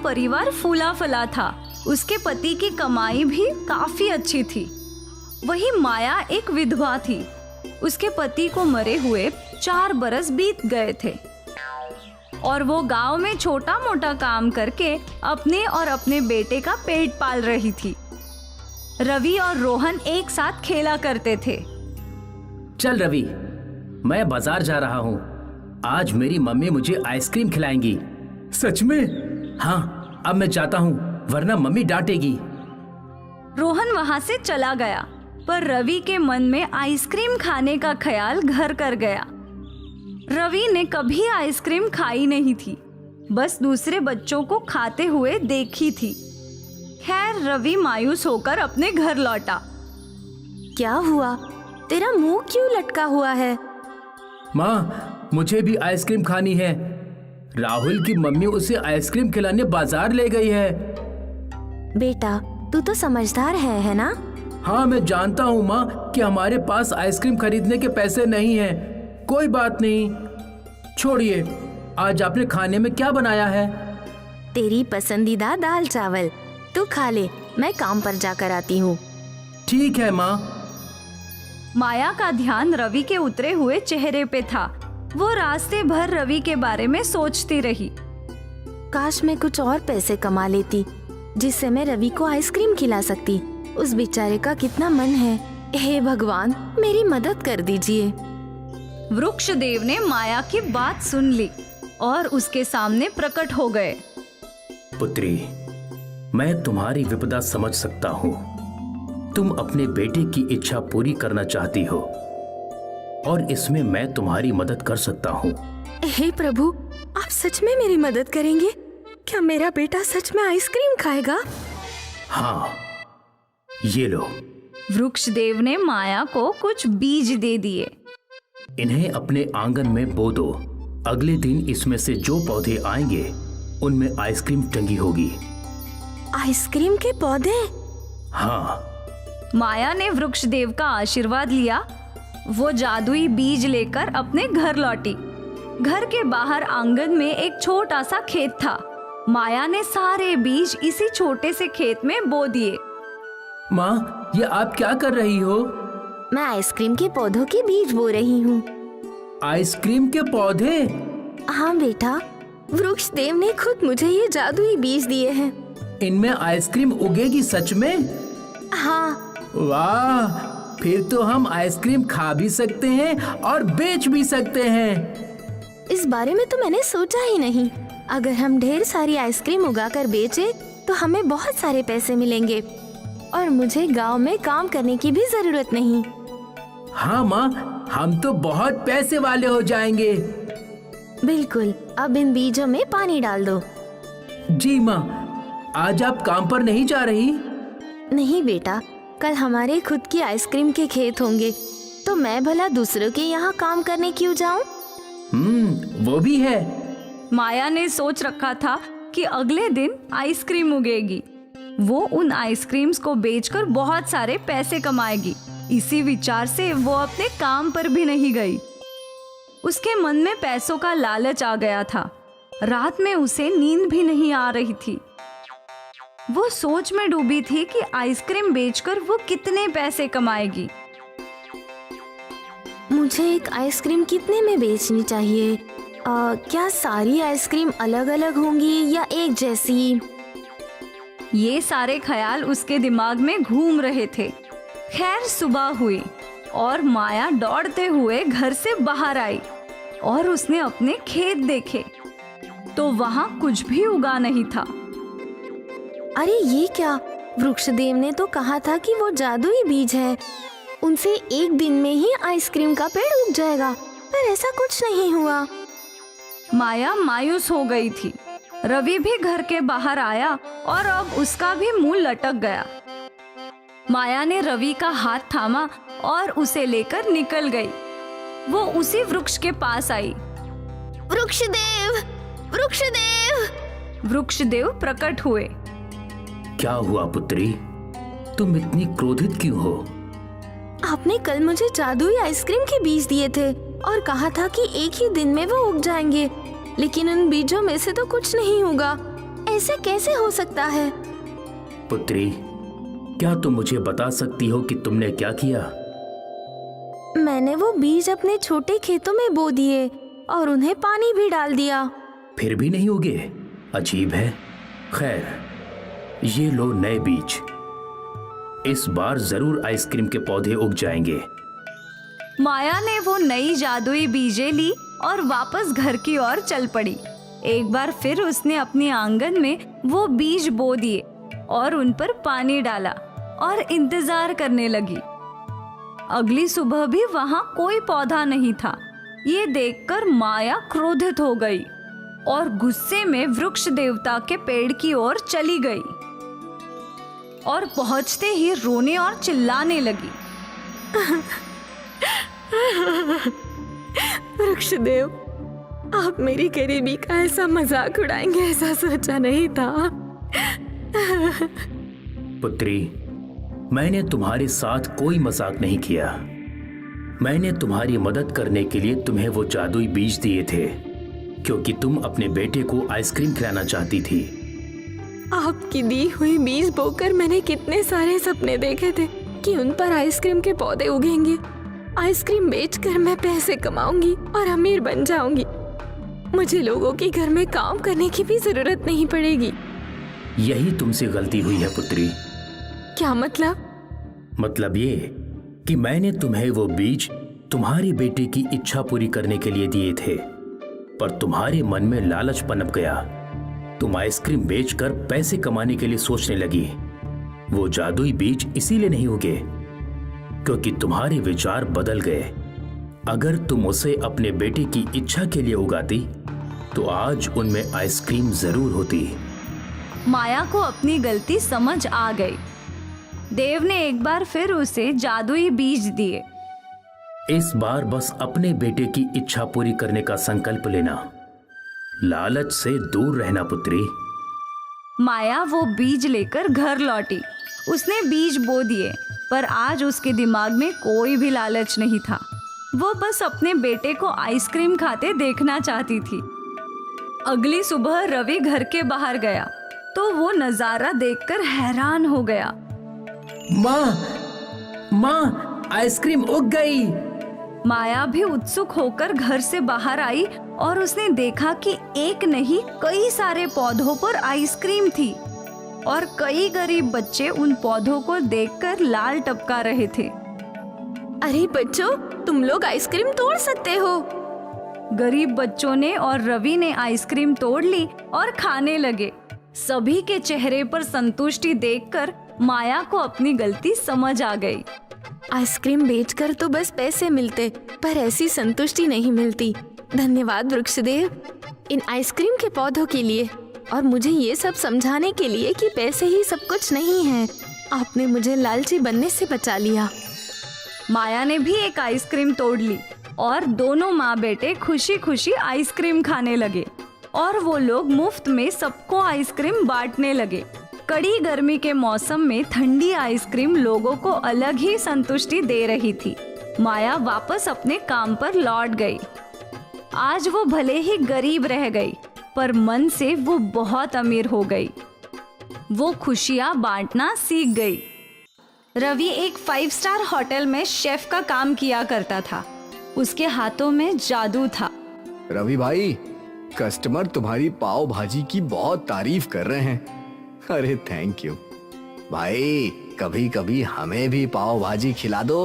परिवार फूला फला था। उसके पति की कमाई भी काफी अच्छी थी। वही माया एक विधवा थी। उसके पति को मरे हुए 4 बरस बीत गए थे और वो गांव में छोटा मोटा काम करके अपने और अपने बेटे का पेट पाल रही थी। रवि और रोहन एक साथ खेला करते थे। चल रवि, मैं बाजार जा रहा हूँ। आज मेरी मम्मी मुझे आइसक्रीम खिलाएंगी। सच में? हाँ, अब मैं जाता हूँ वरना मम्मी डांटेगी। रोहन वहां से चला गया, पर रवि के मन में आइसक्रीम खाने का ख्याल घर कर गया। रवि ने कभी आइसक्रीम खाई नहीं थी, बस दूसरे बच्चों को खाते हुए देखी थी। खैर, रवि मायूस होकर अपने घर लौटा। क्या हुआ? तेरा मुंह क्यों लटका हुआ है? माँ, मुझे भी आइसक्रीम खानी है। राहुल की मम्मी उसे आइसक्रीम खिलाने बाजार ले गई है। बेटा, तू तो समझदार है ना? हाँ, मैं जानता हूँ माँ कि हमारे पास आइसक्रीम खरीदने के पैसे नहीं हैं। कोई बात नहीं, छोड़िए। आज आपने खाने में क्या बनाया है? तेरी पसंदीदा दाल चावल। तू खा ले, मैं काम पर जाकर आती हूँ। ठीक है माँ। माया का ध्यान रवि के उतरे हुए चेहरे पे था। वो रास्ते भर रवि के बारे में सोचती रही। काश मैं कुछ और पैसे कमा लेती जिससे मैं रवि को आइसक्रीम खिला सकती। उस बेचारे का कितना मन है। हे भगवान, मेरी मदद कर दीजिए। वृक्षदेव ने माया की बात सुन ली और उसके सामने प्रकट हो गए। पुत्री, मैं तुम्हारी विपदा समझ सकता हूँ। तुम अपने बेटे की इच्छा पूरी करना चाहती हो और इसमें मैं तुम्हारी मदद कर सकता हूँ। हे प्रभु, आप सच में मेरी मदद करेंगे? क्या मेरा बेटा सच में आइसक्रीम खाएगा? हाँ, ये लो। वृक्षदेव ने माया को कुछ बीज दे दिए। इन्हें अपने आंगन में बो दो। अगले दिन इसमें से जो पौधे आएंगे उनमें आइसक्रीम टंगी होगी। आइसक्रीम के पौधे? हाँ। माया ने वृक्षदेव का आशीर्वाद लिया। वो जादुई बीज लेकर अपने घर लौटी। घर के बाहर आंगन में एक छोटा सा खेत था। माया ने सारे बीज इसी छोटे से खेत में बो दिए। माँ, ये आप क्या कर रही हो? मैं आइसक्रीम के पौधों के बीज बो रही हूँ। आइसक्रीम के पौधे? हाँ बेटा, वृक्षदेव ने खुद मुझे ये जादुई बीज दिए हैं। इनमें आइसक्रीम उगेगी सच में? हाँ। वाह, फिर तो हम आइसक्रीम खा भी सकते हैं और बेच भी सकते हैं। इस बारे में तो मैंने सोचा ही नहीं। अगर हम ढेर सारी आइसक्रीम उगाकर बेचे तो हमें बहुत सारे पैसे मिलेंगे और मुझे गांव में काम करने की भी जरूरत नहीं। हाँ माँ, हम तो बहुत पैसे वाले हो जाएंगे। बिल्कुल। अब इन बीजों में पानी डाल दो। जी माँ। आज आप काम पर नहीं जा रही? नहीं बेटा, कल हमारे खुद की आइसक्रीम के खेत होंगे, तो मैं भला दूसरों के यहाँ काम करने क्यों जाऊँ? वो भी है। माया ने सोच रखा था कि अगले दिन आइसक्रीम उगेगी। वो उन आइसक्रीम्स को बेचकर बहुत सारे पैसे कमाएगी। इसी विचार से वो अपने काम पर भी नहीं गई। उसके मन में पैसों का लालच आ गया था। रात में उसे नींद भी नहीं आ रही थी। वो सोच में डूबी थी कि आइसक्रीम बेचकर वो कितने पैसे कमाएगी। मुझे एक आइसक्रीम कितने में बेचनी चाहिए? क्या सारी आइसक्रीम अलग अलग होंगी या एक जैसी? ये सारे ख्याल उसके दिमाग में घूम रहे थे। खैर, सुबह हुई और माया दौड़ते हुए घर से बाहर आई और उसने अपने खेत देखे तो वहां कुछ भी उगा नहीं था। अरे ये क्या? वृक्षदेव ने तो कहा था कि वो जादुई बीज है। उनसे एक दिन में ही आइसक्रीम का पेड़ उग जाएगा, पर ऐसा कुछ नहीं हुआ। माया मायूस हो गई थी। रवि भी घर के बाहर आया और अब उसका भी मुंह लटक गया। माया ने रवि का हाथ थामा और उसे लेकर निकल गई। वो उसी वृक्ष के पास आई। वृक्षदेव, वृक्षदेव! वृक्षदेव प्रकट हुए। क्या हुआ पुत्री? तुम इतनी क्रोधित क्यों हो? आपने कल मुझे जादुई आइसक्रीम के बीज दिए थे और कहा था कि एक ही दिन में वो उग जाएंगे, लेकिन उन बीजों में से तो कुछ नहीं होगा। ऐसे कैसे हो सकता है? पुत्री, क्या तुम मुझे बता सकती हो कि तुमने क्या किया? मैंने वो बीज अपने छोटे खेतों में बो दिए और उन्हें पानी भी डाल दिया। फिर भी नहीं उगे? अजीब है। खैर, ये लो नए बीज। इस बार जरूर आइसक्रीम के पौधे उग जाएंगे। माया ने वो नई जादुई बीजें ली और वापस घर की ओर चल पड़ी। एक बार फिर उसने अपने आंगन में वो बीज बो दिए और उन पर पानी डाला और इंतजार करने लगी। अगली सुबह भी वहां कोई पौधा नहीं था। ये देखकर माया क्रोधित हो गई और गुस्से में वृक्ष देवता के पेड़ की ओर चली गई और पहुंचते ही रोने और चिल्लाने लगी। वृक्षदेव, आप मेरी गरीबी का ऐसा मजाक उड़ाएंगे ऐसा सोचा नहीं था। पुत्री, मैंने तुम्हारे साथ कोई मजाक नहीं किया। मैंने तुम्हारी मदद करने के लिए तुम्हें वो जादुई बीज दिए थे, क्योंकि तुम अपने बेटे को आइसक्रीम खिलाना चाहती थी। आपकी दी हुई बीज बोकर मैंने कितने सारे सपने देखे थे कि उन पर आइसक्रीम के पौधे उगेंगे। आइसक्रीम बेचकर मैं पैसे कमाऊंगी और अमीर बन जाऊंगी। मुझे लोगों के घर में काम करने की भी जरूरत नहीं पड़ेगी। यही तुमसे गलती हुई है पुत्री। क्या मतलब? मतलब ये कि मैंने तुम्हें वो बीज तुम्हारे बेटे की इच्छा पूरी करने के लिए दिए थे, पर तुम्हारे मन में लालच पनप गया। तुम आइसक्रीम बेचकर पैसे कमाने के लिए सोचने लगी। वो जादुई बीज इसीलिए नहीं उगे क्योंकि तुम्हारे विचार बदल गए। अगर तुम उसे अपने बेटे की इच्छा के लिए उगाती तो आज उनमें आइसक्रीम जरूर होती। माया को अपनी गलती समझ आ गई। देव ने एक बार फिर उसे जादुई बीज दिए। इस बार बस अपने बेटे की इच्छा पूरी करने का संकल्प लेना। लालच से दूर रहना पुत्री। माया वो बीज लेकर घर लौटी। उसने बीज बो दिए, पर आज उसके दिमाग में कोई भी लालच नहीं था। वो बस अपने बेटे को आइसक्रीम खाते देखना चाहती थी। अगली सुबह रवि घर के बाहर गया तो वो नजारा देखकर हैरान हो गया। माँ, आइसक्रीम उग गई। माया भी उत्सुक होकर घर से बाहर आई और उसने देखा कि एक नहीं कई सारे पौधों पर आइसक्रीम थी और कई गरीब बच्चे उन पौधों को देखकर लाल टपका रहे थे। अरे बच्चों, तुम लोग आइसक्रीम तोड़ सकते हो। गरीब बच्चों ने और रवि ने आइसक्रीम तोड़ ली और खाने लगे। सभी के चेहरे पर संतुष्टि देखकर माया को अपनी गलती समझ आ गई। आइसक्रीम बेचकर तो बस पैसे मिलते, पर ऐसी संतुष्टि नहीं मिलती। धन्यवाद वृक्षदेव, इन आइसक्रीम के पौधों के लिए और मुझे ये सब समझाने के लिए कि पैसे ही सब कुछ नहीं है। आपने मुझे लालची बनने से बचा लिया। माया ने भी एक आइसक्रीम तोड़ ली और दोनों माँ बेटे खुशी खुशी आइसक्रीम खाने लगे और वो लोग मुफ्त में सबको आइसक्रीम बांटने लगे। कड़ी गर्मी के मौसम में ठंडी आइसक्रीम लोगों को अलग ही संतुष्टि दे रही थी। माया वापस अपने काम पर लौट गई। आज वो भले ही गरीब रह गई, पर मन से वो बहुत अमीर हो गई। वो खुशियाँ बांटना सीख गई। रवि एक 5 स्टार होटल में शेफ का काम किया करता था। उसके हाथों में जादू था। रवि भाई, कस्टमर तुम्हारी पाव भाजी की बहुत तारीफ कर रहे हैं। अरे थैंक यू भाई, कभी कभी हमें भी पाव भाजी खिला दो।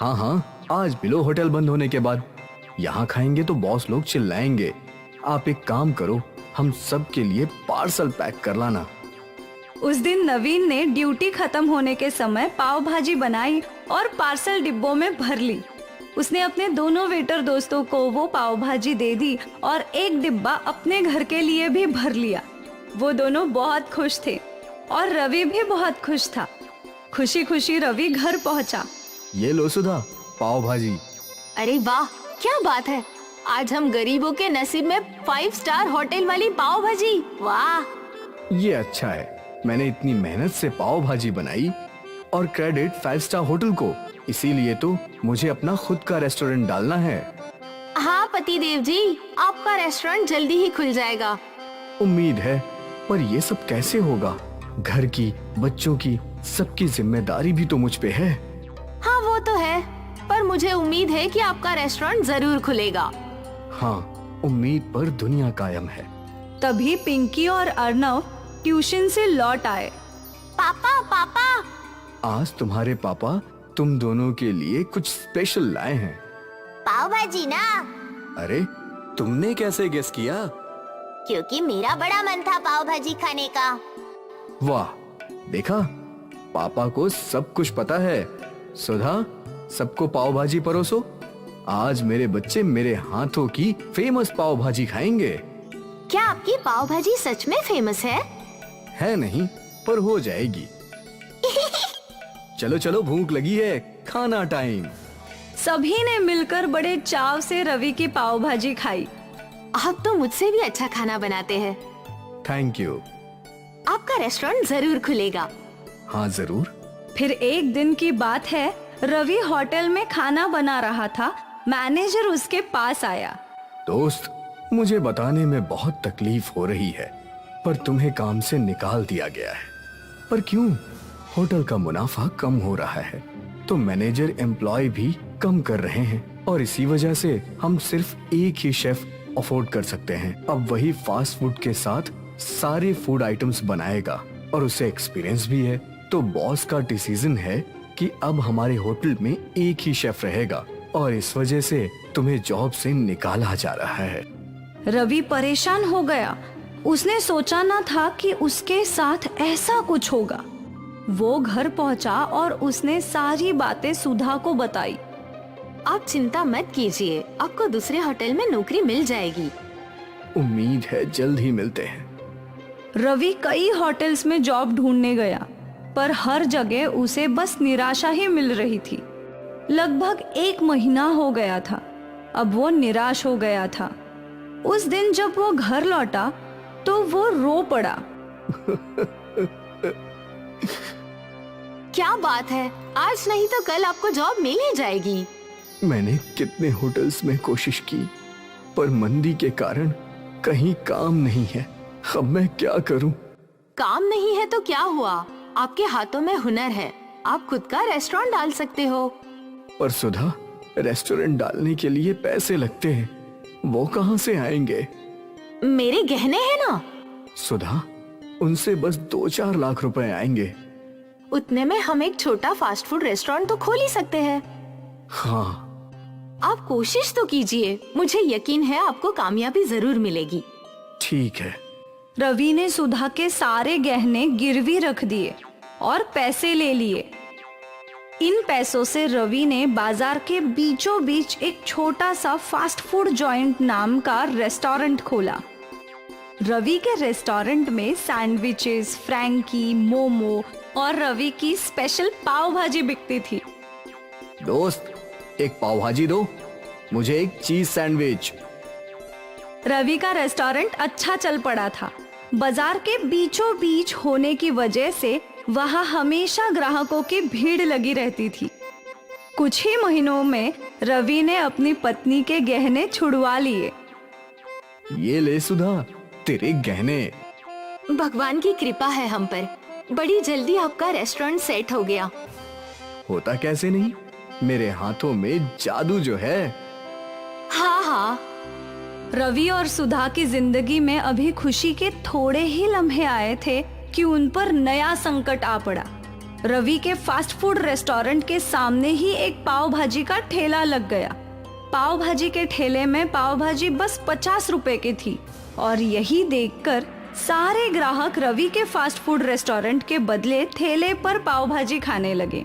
हाँ हाँ, आज मिलो होटल बंद होने के बाद। यहाँ खाएंगे तो बॉस लोग चिल्लाएंगे। आप एक काम करो, हम सब के लिए पार्सल पैक कर लाना। उस दिन नवीन ने ड्यूटी खत्म होने के समय पाव भाजी बनाई और पार्सल डिब्बों में भर ली। उसने अपने दोनों वेटर दोस्तों को वो पाव भाजी दे दी और एक डिब्बा अपने घर के लिए भी भर लिया। वो दोनों बहुत खुश थे और रवि भी बहुत खुश था। खुशी खुशी रवि घर पहुंचा। ये लो सुधा, पाव भाजी। अरे वाह, क्या बात है। आज हम गरीबों के नसीब में 5 स्टार होटल वाली पाव भाजी। वाह, ये अच्छा है। मैंने इतनी मेहनत से पाव भाजी बनाई और क्रेडिट 5 स्टार होटल को। इसीलिए तो मुझे अपना खुद का रेस्टोरेंट डालना है। हाँ पति देव जी, आपका रेस्टोरेंट जल्दी ही खुल जाएगा। उम्मीद है, पर ये सब कैसे होगा? घर की, बच्चों की, सबकी जिम्मेदारी भी तो मुझ पे है। हाँ वो तो है, पर मुझे उम्मीद है कि आपका रेस्टोरेंट जरूर खुलेगा। हाँ, उम्मीद पर दुनिया कायम है। तभी पिंकी और अर्नव ट्यूशन से लौट आए। पापा पापा, आज तुम्हारे पापा तुम दोनों के लिए कुछ स्पेशल लाए हैं। पाव भाजी ना, अरे, तुमने कैसे गेस किया? क्योंकि मेरा बड़ा मन था पाव भाजी खाने का। वाह, देखा, पापा को सब कुछ पता है। सुधा, सबको पाव भाजी परोसो। आज मेरे बच्चे मेरे हाथों की फेमस पाव भाजी खाएंगे। क्या आपकी पाव भाजी सच में फेमस है? है नहीं, पर हो जाएगी। चलो चलो, भूख लगी है, खाना टाइम। सभी ने मिलकर बड़े चाव से रवि की पाव भाजी खाई। आप तो मुझसे भी अच्छा खाना बनाते हैं। Thank you. आपका रेस्टोरेंट जरूर खुलेगा। हाँ जरूर। फिर एक दिन की बात है, रवि होटल में खाना बना रहा था। मैनेजर उसके पास आया। दोस्त, मुझे बताने में बहुत तकलीफ हो रही है, पर तुम्हें काम से निकाल दिया गया है। पर क्यों? होटल का मुनाफा कम हो रहा है, तो मैनेजर एम्प्लॉय भी कम कर रहे हैं, और इसी वजह से हम सिर्फ एक ही शेफ अफोर्ड कर सकते हैं। अब वही फास्ट फूड के साथ सारे फूड आइटम्स बनाएगा, और उसे एक्सपीरियंस भी है। तो बॉस का डिसीजन है कि अब हमारे होटल में एक ही शेफ रहेगा, और इस वजह से तुम्हें जॉब से निकाला जा रहा है। रवि परेशान हो गया। उसने सोचा न था कि उसके साथ ऐसा कुछ होगा। वो घर पहुंचा और उसने सारी बातें सुधा को बताई। आप चिंता मत कीजिए, आपको दूसरे होटल में नौकरी मिल जाएगी। उम्मीद है जल्द ही मिलते हैं। रवि कई होटल्स में जॉब ढूंढने गया, पर हर जगह उसे बस निराशा ही मिल रही थी। लगभग 1 महीना हो गया था। अब वो निराश हो गया था। उस दिन जब वो घर लौटा तो वो रो पड़ा। क्या बात है, आज नहीं तो कल आपको जॉब मिल ही जाएगी। मैंने कितने होटल्स में कोशिश की, पर मंदी के कारण कहीं काम नहीं है। अब मैं क्या करूं? काम नहीं है तो क्या हुआ, आपके हाथों में हुनर है। आप खुद का रेस्टोरेंट डाल सकते हो। पर सुधा, रेस्टोरेंट डालने के लिए पैसे लगते हैं, वो कहां से आएंगे? मेरे गहने हैं ना। सुधा, उनसे बस 2-4 लाख रुपए आएंगे। उतने में हम एक छोटा फास्ट फूड रेस्टोरेंट तो खोल ही सकते हैं। हाँ, आप कोशिश तो कीजिए, मुझे यकीन है आपको कामयाबी जरूर मिलेगी। ठीक है। रवि ने सुधा के सारे गहने गिरवी रख दिए और पैसे ले लिए। इन पैसों से रवि ने बाजार के बीचों बीच एक छोटा सा फास्ट फूड जॉइंट नाम का रेस्टोरेंट खोला। रवि के रेस्टोरेंट में सैंडविचेस, फ्रैंकी, मोमो और रवि की स्पेशल पाव भाजी बिकती थी। दोस्त, एक पाव भाजी दो, मुझे एक चीज सैंडविच। रवि का रेस्टोरेंट अच्छा चल पड़ा था। बाजार के बीचों बीच होने की वजह से वहां हमेशा ग्राहकों की भीड़ लगी रहती थी। कुछ ही महीनों में रवि ने अपनी पत्नी के गहने छुड़वा लिए। ये ले सुधा, तेरे गहने। भगवान की कृपा है हम पर, बड़ी जल्दी आपका रेस्टोरेंट सेट हो गया। होता कैसे नहीं, मेरे हाथों में जादू जो है। हाँ हाँ, रवि और सुधा की जिंदगी में अभी खुशी के थोड़े ही लम्हे आए थे कि उन पर नया संकट आ पड़ा। रवि के फास्ट फूड रेस्टोरेंट के सामने ही एक पाव भाजी का ठेला लग गया। पाव भाजी के ठेले में पाव भाजी बस 50 रुपए की थी, और यही देखकर सारे ग्राहक रवि के फास्ट फूड रेस्टोरेंट के बदले ठेले पर पाव भाजी खाने लगे।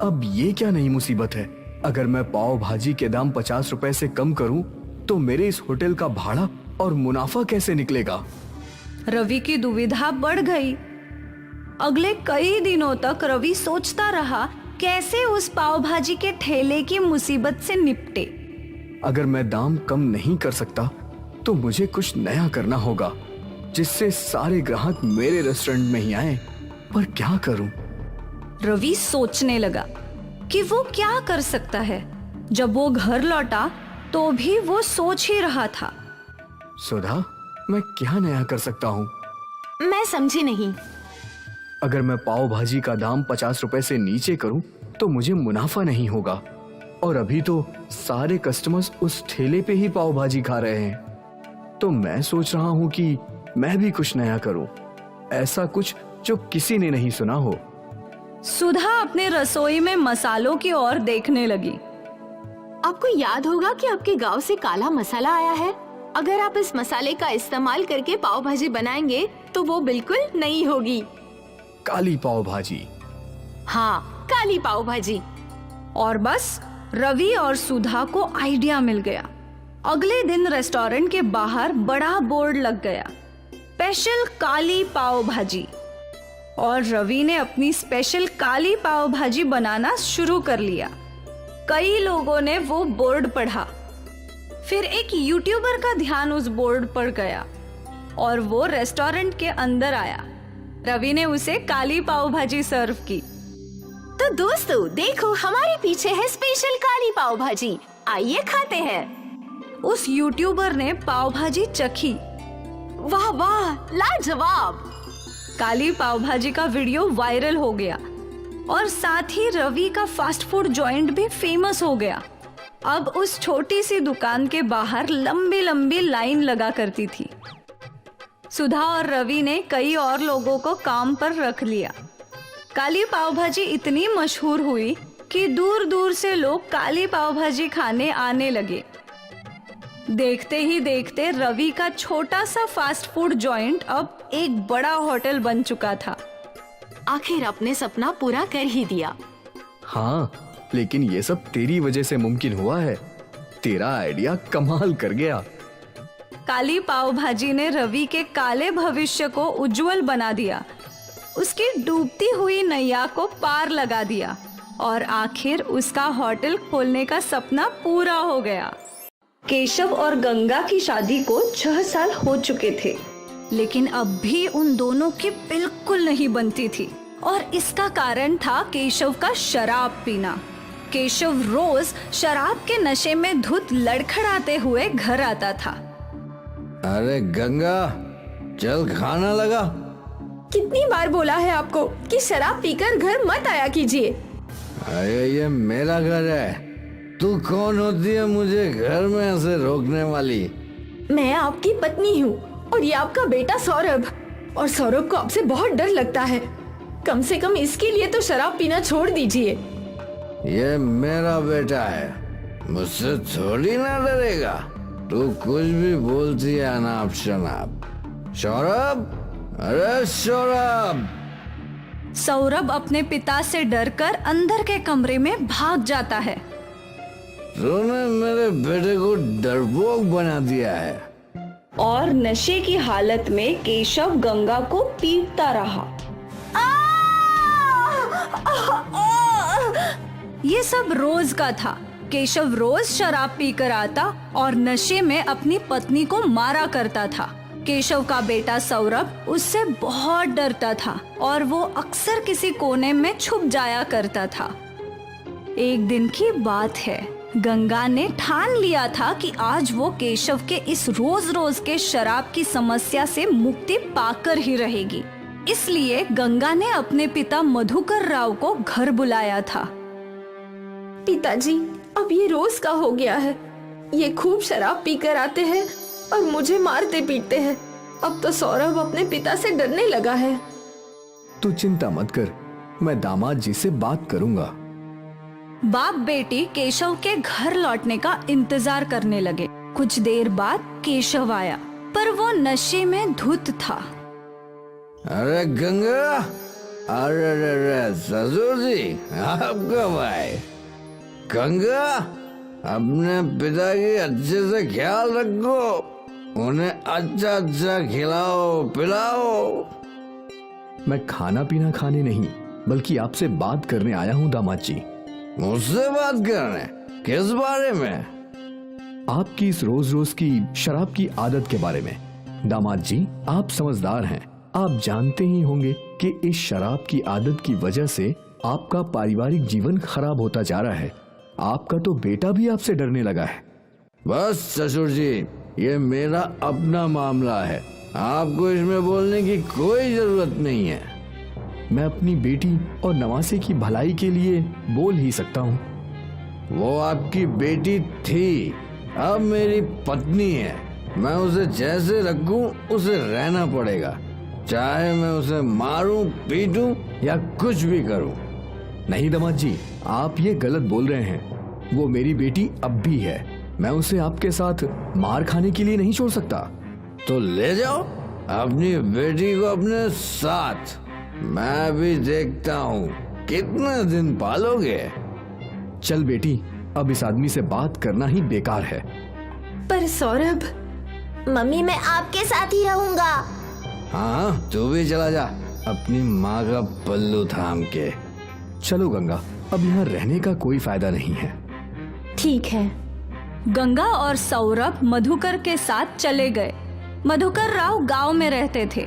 अब ये क्या नई मुसीबत है? अगर मैं पाव भाजी के दाम 50 रुपए से कम करूं, तो मेरे इस होटल का भाड़ा और मुनाफा कैसे निकलेगा? रवि की दुविधा बढ़ गई। अगले कई दिनों तक रवि सोचता रहा कैसे उस पाव भाजी के ठेले की मुसीबत से निपटे। अगर मैं दाम कम नहीं कर सकता, तो मुझे कुछ नया करना होगा, जिससे सारे ग्राहक मेरे रेस्टोरेंट में ही आए। पर क्या करूं? रवि सोचने लगा कि वो क्या कर सकता है। जब वो घर लौटा तो भी वो सोच ही रहा था। सुधा, मैं क्या नया कर सकता हूँ? मैं समझी नहीं। अगर मैं पाव भाजी का दाम 50 रुपए से नीचे करूं तो मुझे मुनाफा नहीं होगा, और अभी तो सारे कस्टमर्स उस ठेले पे ही पाव भाजी खा रहे हैं। तो मैं सोच रहा हूं कि मैं भी कुछ नया करूं, ऐसा कुछ जो किसी ने नहीं सुना हो। सुधा अपने रसोई में मसालों की ओर देखने लगी। आपको याद होगा कि आपके गांव से काला मसाला आया है। अगर आप इस मसाले का इस्तेमाल करके पाव भाजी बनाएंगे तो वो बिल्कुल नई होगी। काली पाव भाजी? हाँ, काली पाव भाजी। और बस रवि और सुधा को आइडिया मिल गया। अगले दिन रेस्टोरेंट के बाहर बड़ा बोर्ड लग गया, स्पेशल काली पाव भाजी। और रवि ने अपनी स्पेशल काली पाव भाजी बनाना शुरू कर लिया। कई लोगों ने वो बोर्ड पढ़ा। फिर एक यूट्यूबर का ध्यान उस बोर्ड पर गया और वो रेस्टोरेंट के अंदर आया। रवि ने उसे काली पाव भाजी सर्व की। तो दोस्तों देखो, हमारे पीछे है स्पेशल काली पाव भाजी, आइए खाते हैं। उस यूट्यूबर ने पाव भाजी चखी। वाह वाह, लाजवाब। काली पाव भाजी का वीडियो वायरल हो गया और साथ ही रवि का फास्ट फूड जॉइंट भी फेमस हो गया। अब उस छोटी सी दुकान के बाहर लंबी लंबी लाइन लगा करती थी। सुधा और रवि ने कई और लोगों को काम पर रख लिया। काली पाव भाजी इतनी मशहूर हुई कि दूर दूर से लोग काली पाव भाजी खाने आने लगे। देखते ही देखते रवि का छोटा सा फास्ट फूड जॉइंट अब एक बड़ा होटल बन चुका था। आखिर अपने सपना पूरा कर ही दिया। हाँ, लेकिन ये सब तेरी वजह से मुमकिन हुआ है। तेरा आइडिया कमाल कर गया। काली पाव भाजी ने रवि के काले भविष्य को उज्जवल बना दिया, उसकी डूबती हुई नैया को पार लगा दिया और आखिर उसका होटल खोलने का सपना पूरा हो गया। केशव और गंगा की शादी को 6 साल हो चुके थे, लेकिन अब भी उन दोनों की बिल्कुल नहीं बनती थी और इसका कारण था केशव का शराब पीना। केशव रोज शराब के नशे में धुत लड़खड़ाते हुए घर आता था। अरे गंगा, चल खाना लगा। कितनी बार बोला है आपको कि शराब पीकर घर मत आया कीजिए। अरे ये मेरा घर है, तू कौन होती है मुझे घर में ऐसे रोकने वाली? मैं आपकी पत्नी हूँ और ये आपका बेटा सौरभ, और सौरभ को आपसे बहुत डर लगता है। कम से कम इसके लिए तो शराब पीना छोड़ दीजिए। ये मेरा बेटा है, मुझसे थोड़ी ना डरेगा। तू कुछ भी बोलती है अनाप शनाप। सौरभ, अरे सौरभ। सौरभ अपने पिता से डरकर अंदर के कमरे में भाग जाता है। तूने मेरे बेटे को डरपोक बना दिया है। और नशे की हालत में केशव गंगा को पीटता रहा। ये सब रोज का था। केशव रोज शराब पीकर आता और नशे में अपनी पत्नी को मारा करता था। केशव का बेटा सौरभ उससे बहुत डरता था और वो अक्सर किसी कोने में छुप जाया करता था। एक दिन की बात है, गंगा ने ठान लिया था कि आज वो केशव के इस रोज रोज के शराब की समस्या से मुक्ति पाकर ही रहेगी। इसलिए गंगा ने अपने पिता मधुकर राव को घर बुलाया था। पिताजी, अब ये रोज का हो गया है। ये खूब शराब पीकर आते हैं और मुझे मारते पीटते हैं। अब तो सौरभ अपने पिता से डरने लगा है। तू चिंता मत कर, मैं दामाद जी से बात करूंगा। बाप बेटी केशव के घर लौटने का इंतजार करने लगे। कुछ देर बाद केशव आया, पर वो नशे में धुत था। अरे गंगा, अरे ससुर जी, आप कब आए? गंगा, अपने पिता की अच्छे से ख्याल रखो, उन्हें अच्छा अच्छा खिलाओ पिलाओ। मैं खाना पीना खाने नहीं, बल्कि आपसे बात करने आया हूँ दामाद जी। मुझसे बात करने? किस बारे में? आपकी इस रोज रोज की शराब की आदत के बारे में। दामाद जी, आप समझदार हैं, आप जानते ही होंगे कि इस शराब की आदत की वजह से आपका पारिवारिक जीवन खराब होता जा रहा है। आपका तो बेटा भी आपसे डरने लगा है। बस ससुर जी, ये मेरा अपना मामला है, आपको इसमें बोलने की कोई जरूरत नहीं है। मैं अपनी बेटी और नवासे की भलाई के लिए बोल ही सकता हूँ। वो आपकी बेटी थी, अब मेरी पत्नी है। मैं उसे जैसे रखूं उसे रहना पड़ेगा, चाहे मैं उसे मारूं, पीटूं या कुछ भी करूं। नहीं दामाद जी, आप ये गलत बोल रहे हैं। वो मेरी बेटी अब भी है। मैं उसे आपके साथ मार खाने के लिए नहीं छोड़ सकता। तो ले जाओ अपनी बेटी को अपने साथ। मैं भी देखता हूँ कितने दिन पालोगे। चल बेटी, अब इस आदमी से बात करना ही बेकार है। पर सौरभ, मम्मी मैं आपके साथ ही रहूंगा। हाँ, तू भी चला जा अपनी माँ का पल्लू थाम के। चलो गंगा, अब यहाँ रहने का कोई फायदा नहीं है। ठीक है। गंगा और सौरभ मधुकर के साथ चले गए। मधुकर राव गांव में रहते थे।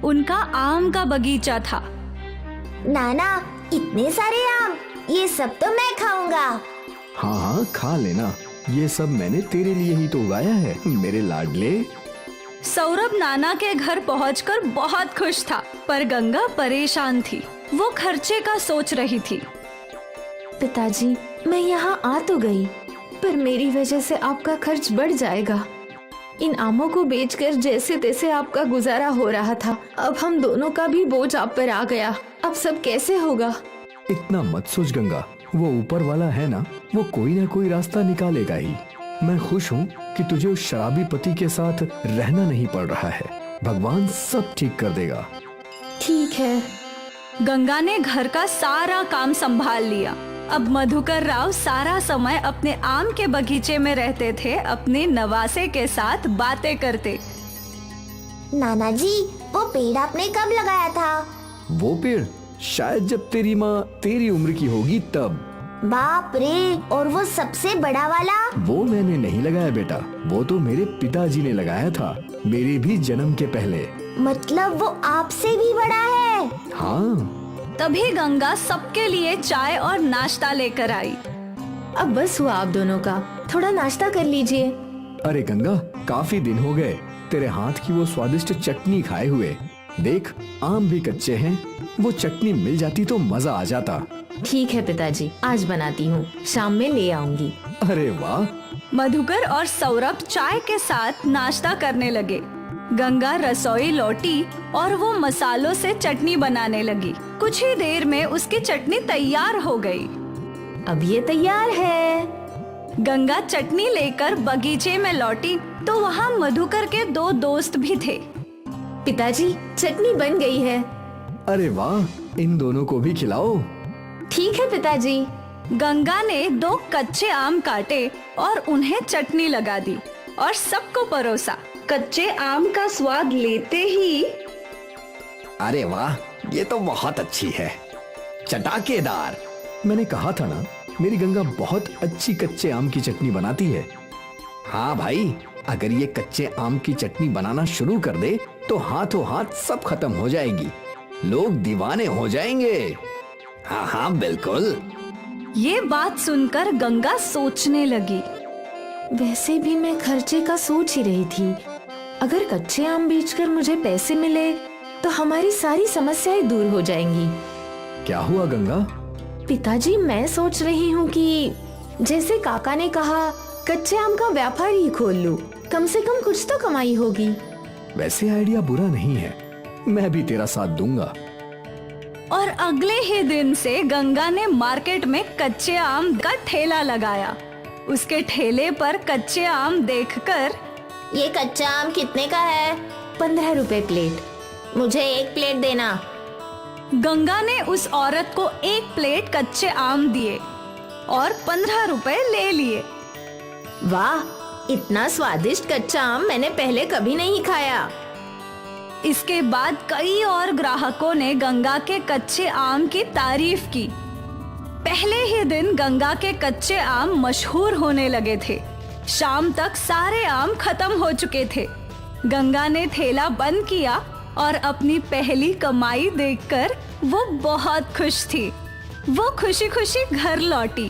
उनका आम का बगीचा था। नाना, इतने सारे आम, ये सब तो मैं खाऊंगा। हाँ हाँ, खा लेना। ये सब मैंने तेरे लिए ही तो उगाया है मेरे लाडले। सौरभ नाना के घर पहुंचकर बहुत खुश था, पर गंगा परेशान थी। वो खर्चे का सोच रही थी। पिताजी, मैं यहाँ आ तो गई, पर मेरी वजह से आपका खर्च बढ़ जाएगा। इन आमों को बेचकर जैसे तैसे आपका गुजारा हो रहा था, अब हम दोनों का भी बोझ आप पर आ गया। अब सब कैसे होगा? इतना मत सोच गंगा, वो ऊपर वाला है ना, वो कोई ना कोई रास्ता निकालेगा ही। मैं खुश हूँ कि तुझे उस शराबी पति के साथ रहना नहीं पड़ रहा है। भगवान सब ठीक कर देगा। ठीक है। गंगा ने घर का सारा काम संभाल लिया। अब मधुकर राव सारा समय अपने आम के बगीचे में रहते थे, अपने नवासे के साथ बातें करते। नाना जी, वो पेड़ आपने कब लगाया था? वो पेड़ शायद जब तेरी माँ तेरी उम्र की होगी तब। बाप रे, और वो सबसे बड़ा वाला? वो मैंने नहीं लगाया बेटा, वो तो मेरे पिताजी ने लगाया था, मेरे भी जन्म के पहले। मतलब वो आपसे भी बड़ा है? हाँ। तभी गंगा सबके लिए चाय और नाश्ता लेकर आई। अब बस हुआ आप दोनों का, थोड़ा नाश्ता कर लीजिए। अरे गंगा, काफी दिन हो गए तेरे हाथ की वो स्वादिष्ट चटनी खाए हुए। देख, आम भी कच्चे हैं, वो चटनी मिल जाती तो मजा आ जाता। ठीक है पिताजी, आज बनाती हूँ, शाम में ले आऊंगी। अरे वाह। मधुकर और सौरभ चाय के साथ नाश्ता करने लगे। गंगा रसोई लौटी और वो मसालों से चटनी बनाने लगी। कुछ ही देर में उसकी चटनी तैयार हो गई। अब ये तैयार है। गंगा चटनी लेकर बगीचे में लौटी तो वहाँ मधुकर के दो दोस्त भी थे। पिताजी, चटनी बन गई है। अरे वाह, इन दोनों को भी खिलाओ। ठीक है पिताजी। गंगा ने 2 कच्चे आम काटे और उन्हें चटनी लगा दी और सबको परोसा। कच्चे आम का स्वाद लेते ही, अरे वाह, ये तो बहुत अच्छी है, चटाकेदार। मैंने कहा था ना, मेरी गंगा बहुत अच्छी कच्चे आम की चटनी बनाती है। हाँ भाई, अगर ये कच्चे आम की चटनी बनाना शुरू कर दे तो हाथों हाथ सब खत्म हो जाएगी, लोग दीवाने हो जाएंगे। हाँ हाँ बिल्कुल। ये बात सुनकर गंगा सोचने लगी। वैसे भी मैं खर्चे का सोच ही रही थी। अगर कच्चे आम बेचकर मुझे पैसे मिले तो हमारी सारी समस्याएं दूर हो जाएंगी। क्या हुआ गंगा? पिताजी, मैं सोच रही हूँ कि जैसे काका ने कहा, कच्चे आम का व्यापार ही खोल लूं। कम से कम कुछ तो कमाई होगी। वैसे आइडिया बुरा नहीं है, मैं भी तेरा साथ दूंगा। और अगले ही दिन से गंगा ने मार्केट में कच्चे आम का ठेला लगाया। उसके ठेले पर कच्चे आम देखकर, ये कच्चा आम कितने का है? 15 रुपए प्लेट। मुझे 1 प्लेट देना। गंगा ने उस औरत को 1 प्लेट कच्चे आम दिए और 15 रुपए ले लिए। वाह, इतना स्वादिष्ट कच्चा आम मैंने पहले कभी नहीं खाया। इसके बाद कई और ग्राहकों ने गंगा के कच्चे आम की तारीफ की। पहले ही दिन गंगा के कच्चे आम मशहूर होने लगे थे। शाम तक सारे आम खत्म हो चुके थे। गंगा ने ठेला बंद किया और अपनी पहली कमाई देखकर वो बहुत खुश थी। वो खुशी खुशी घर लौटी।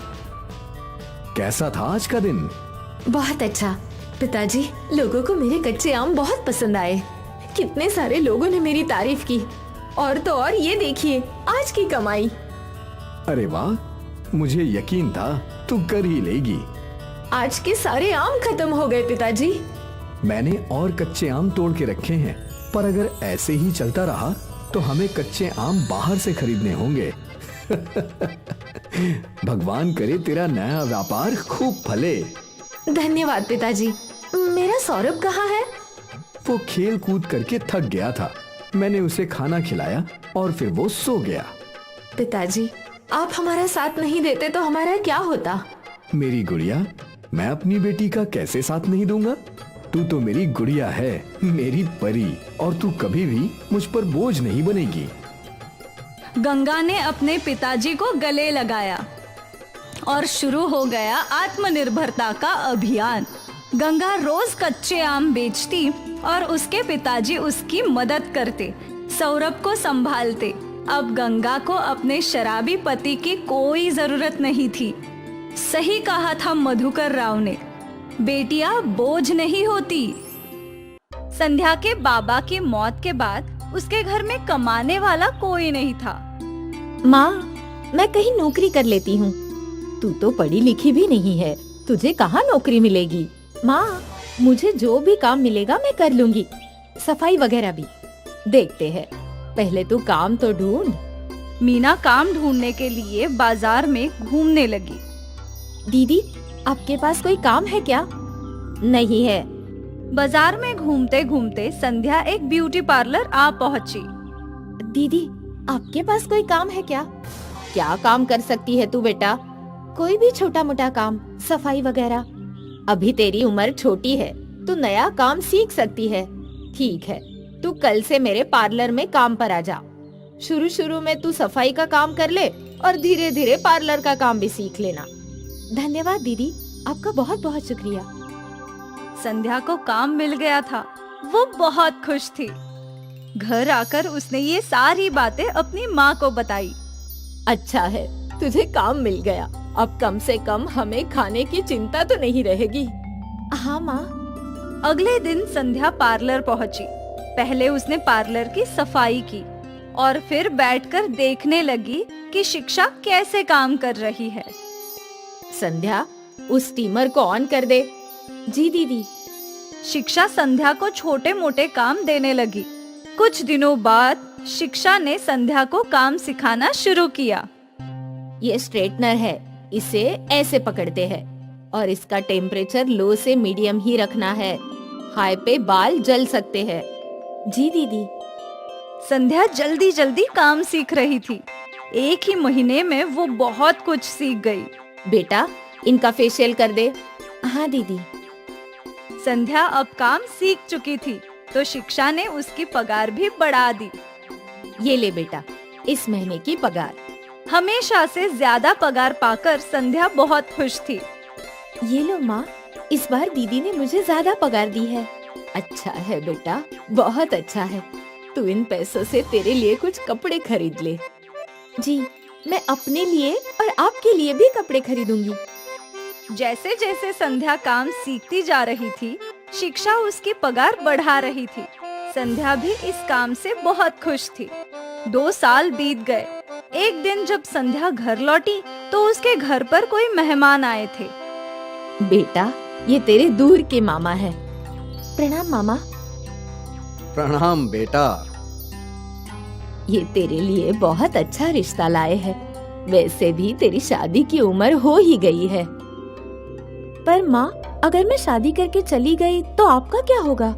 कैसा था आज का दिन? बहुत अच्छा पिताजी, लोगों को मेरे कच्चे आम बहुत पसंद आए। कितने सारे लोगों ने मेरी तारीफ की। और तो और ये देखिए आज की कमाई। अरे वाह, मुझे यकीन था तू कर ही लेगी। आज के सारे आम खत्म हो गए पिताजी। मैंने और कच्चे आम तोड़ के रखे हैं, पर अगर ऐसे ही चलता रहा तो हमें कच्चे आम बाहर से खरीदने होंगे। भगवान करे तेरा नया व्यापार खूब फले। धन्यवाद पिताजी। मेरा सौरभ कहाँ है? वो खेल कूद करके थक गया था। मैंने उसे खाना खिलाया और फिर वो सो गया। पिताजी, आप हमारा साथ नहीं देते तो हमारा क्या होता? मेरी गुड़िया, मैं अपनी बेटी का कैसे साथ नहीं दूंगा? तू तो मेरी गुड़िया है, मेरी परी, और तू कभी भी मुझ पर बोझ नहीं बनेगी। गंगा ने अपने पिताजी को गले लगाया और शुरू हो गया आत्मनिर्भरता का अभियान। गंगा रोज कच्चे आम बेचती और उसके पिताजी उसकी मदद करते, सौरभ को संभालते। अब गंगा को अपने शराबी पति की कोई जरूरत नहीं थी। सही कहा था मधुकर राव ने, बेटियां बोझ नहीं होती। संध्या के बाबा की मौत के बाद उसके घर में कमाने वाला कोई नहीं था। माँ, मैं कहीं नौकरी कर लेती हूँ। तू तो पढ़ी लिखी भी नहीं है, तुझे कहाँ नौकरी मिलेगी? माँ, मुझे जो भी काम मिलेगा मैं कर लूंगी, सफाई वगैरह भी। देखते हैं, पहले तू काम तो ढूंढ। मीना काम ढूंढने के लिए बाजार में घूमने लगी। दीदी, आपके पास कोई काम है क्या? नहीं है। बाजार में घूमते घूमते संध्या एक ब्यूटी पार्लर आ पहुंची। दीदी, आपके पास कोई काम है क्या? क्या काम कर सकती है तू बेटा? कोई भी छोटा मोटा काम, सफाई वगैरह। अभी तेरी उम्र छोटी है, तू नया काम सीख सकती है। ठीक है, तू कल से मेरे पार्लर में काम पर आ जा। शुरू शुरू में तू सफाई का काम कर ले और धीरे धीरे पार्लर का काम भी सीख लेना। धन्यवाद दीदी, आपका बहुत बहुत शुक्रिया। संध्या को काम मिल गया था, वो बहुत खुश थी। घर आकर उसने ये सारी बातें अपनी माँ को बताई। अच्छा है, तुझे काम मिल गया। अब कम से कम हमें खाने की चिंता तो नहीं रहेगी। हाँ माँ। अगले दिन संध्या पार्लर पहुंची। पहले उसने पार्लर की सफाई की और फिर बैठकर देखने लगी कि शिक्षा कैसे काम कर रही है। संध्या, उस स्टीमर को ऑन कर दे। जी दीदी। शिक्षा संध्या को छोटे मोटे काम देने लगी। कुछ दिनों बाद शिक्षा ने संध्या को काम सिखाना शुरू किया। ये स्ट्रेटनर है, इसे ऐसे पकड़ते हैं और इसका टेम्परेचर लो से मीडियम ही रखना है। हाई पे बाल जल सकते हैं। जी दीदी। संध्या जल्दी जल्दी काम सीख रही थी। एक ही महीने में वो बहुत कुछ सीख गई। बेटा, इनका फेशियल कर दे। हाँ दीदी। संध्या अब काम सीख चुकी थी तो शिक्षा ने उसकी पगार भी बढ़ा दी। ये ले बेटा, इस महीने की पगार। हमेशा से ज्यादा पगार पाकर संध्या बहुत खुश थी। ये लो माँ, इस बार दीदी ने मुझे ज्यादा पगार दी है। अच्छा है बेटा, बहुत अच्छा है। तू इन पैसों से तेरे लिए कुछ कपड़े खरीद ले। जी, मैं अपने लिए और आपके लिए भी कपड़े खरीदूंगी। जैसे जैसे संध्या काम सीखती जा रही थी, शिक्षा उसकी पगार बढ़ा रही थी। संध्या भी इस काम से बहुत खुश थी। 2 साल बीत गए। एक दिन जब संध्या घर लौटी तो उसके घर पर कोई मेहमान आए थे। बेटा, ये तेरे दूर के मामा है। प्रणाम मामा। प्रणाम बेटा। ये तेरे लिए बहुत अच्छा रिश्ता लाए हैं। वैसे भी तेरी शादी की उम्र हो ही गई है। पर माँ, अगर मैं शादी करके चली गई तो आपका क्या होगा?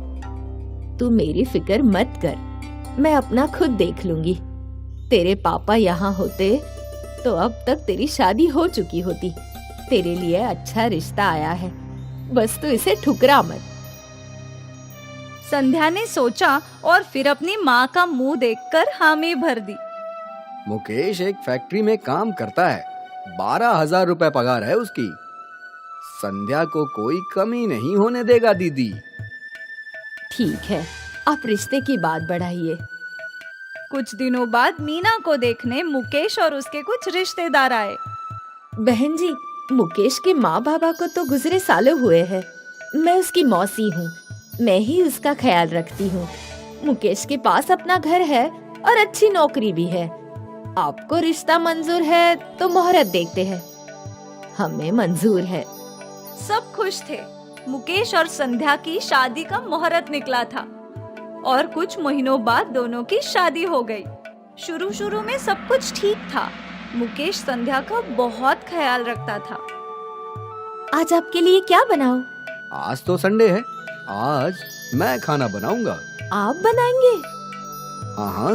तू मेरी फिक्र मत कर, मैं अपना खुद देख लूंगी। तेरे पापा यहाँ होते तो अब तक तेरी शादी हो चुकी होती। तेरे लिए अच्छा रिश्ता आया है, बस तू इसे ठुकरा मत। संध्या ने सोचा और फिर अपनी माँ का मुंह देखकर हामी भर दी। मुकेश एक फैक्ट्री में काम करता है, 12,000 रुपए पगार है उसकी। संध्या को कोई कमी नहीं होने देगा दीदी। ठीक है, आप रिश्ते की बात बढ़ाइए। कुछ दिनों बाद मीना को देखने मुकेश और उसके कुछ रिश्तेदार आए। बहन जी, मुकेश के माँ बाबा को तो गुजरे सालों हुए हैं। मैं उसकी मौसी हूँ, मैं ही उसका ख्याल रखती हूँ। मुकेश के पास अपना घर है और अच्छी नौकरी भी है। आपको रिश्ता मंजूर है तो मुहूर्त देखते हैं। हमें मंजूर है। सब खुश थे। मुकेश और संध्या की शादी का मुहूर्त निकला था और कुछ महीनों बाद दोनों की शादी हो गई। शुरू में सब कुछ ठीक था। मुकेश संध्या का बहुत ख्याल रखता था। आज आपके लिए क्या बनाऊं? आज तो संडे है, आज मैं खाना बनाऊंगा। आप बनाएंगे? हाँ हाँ,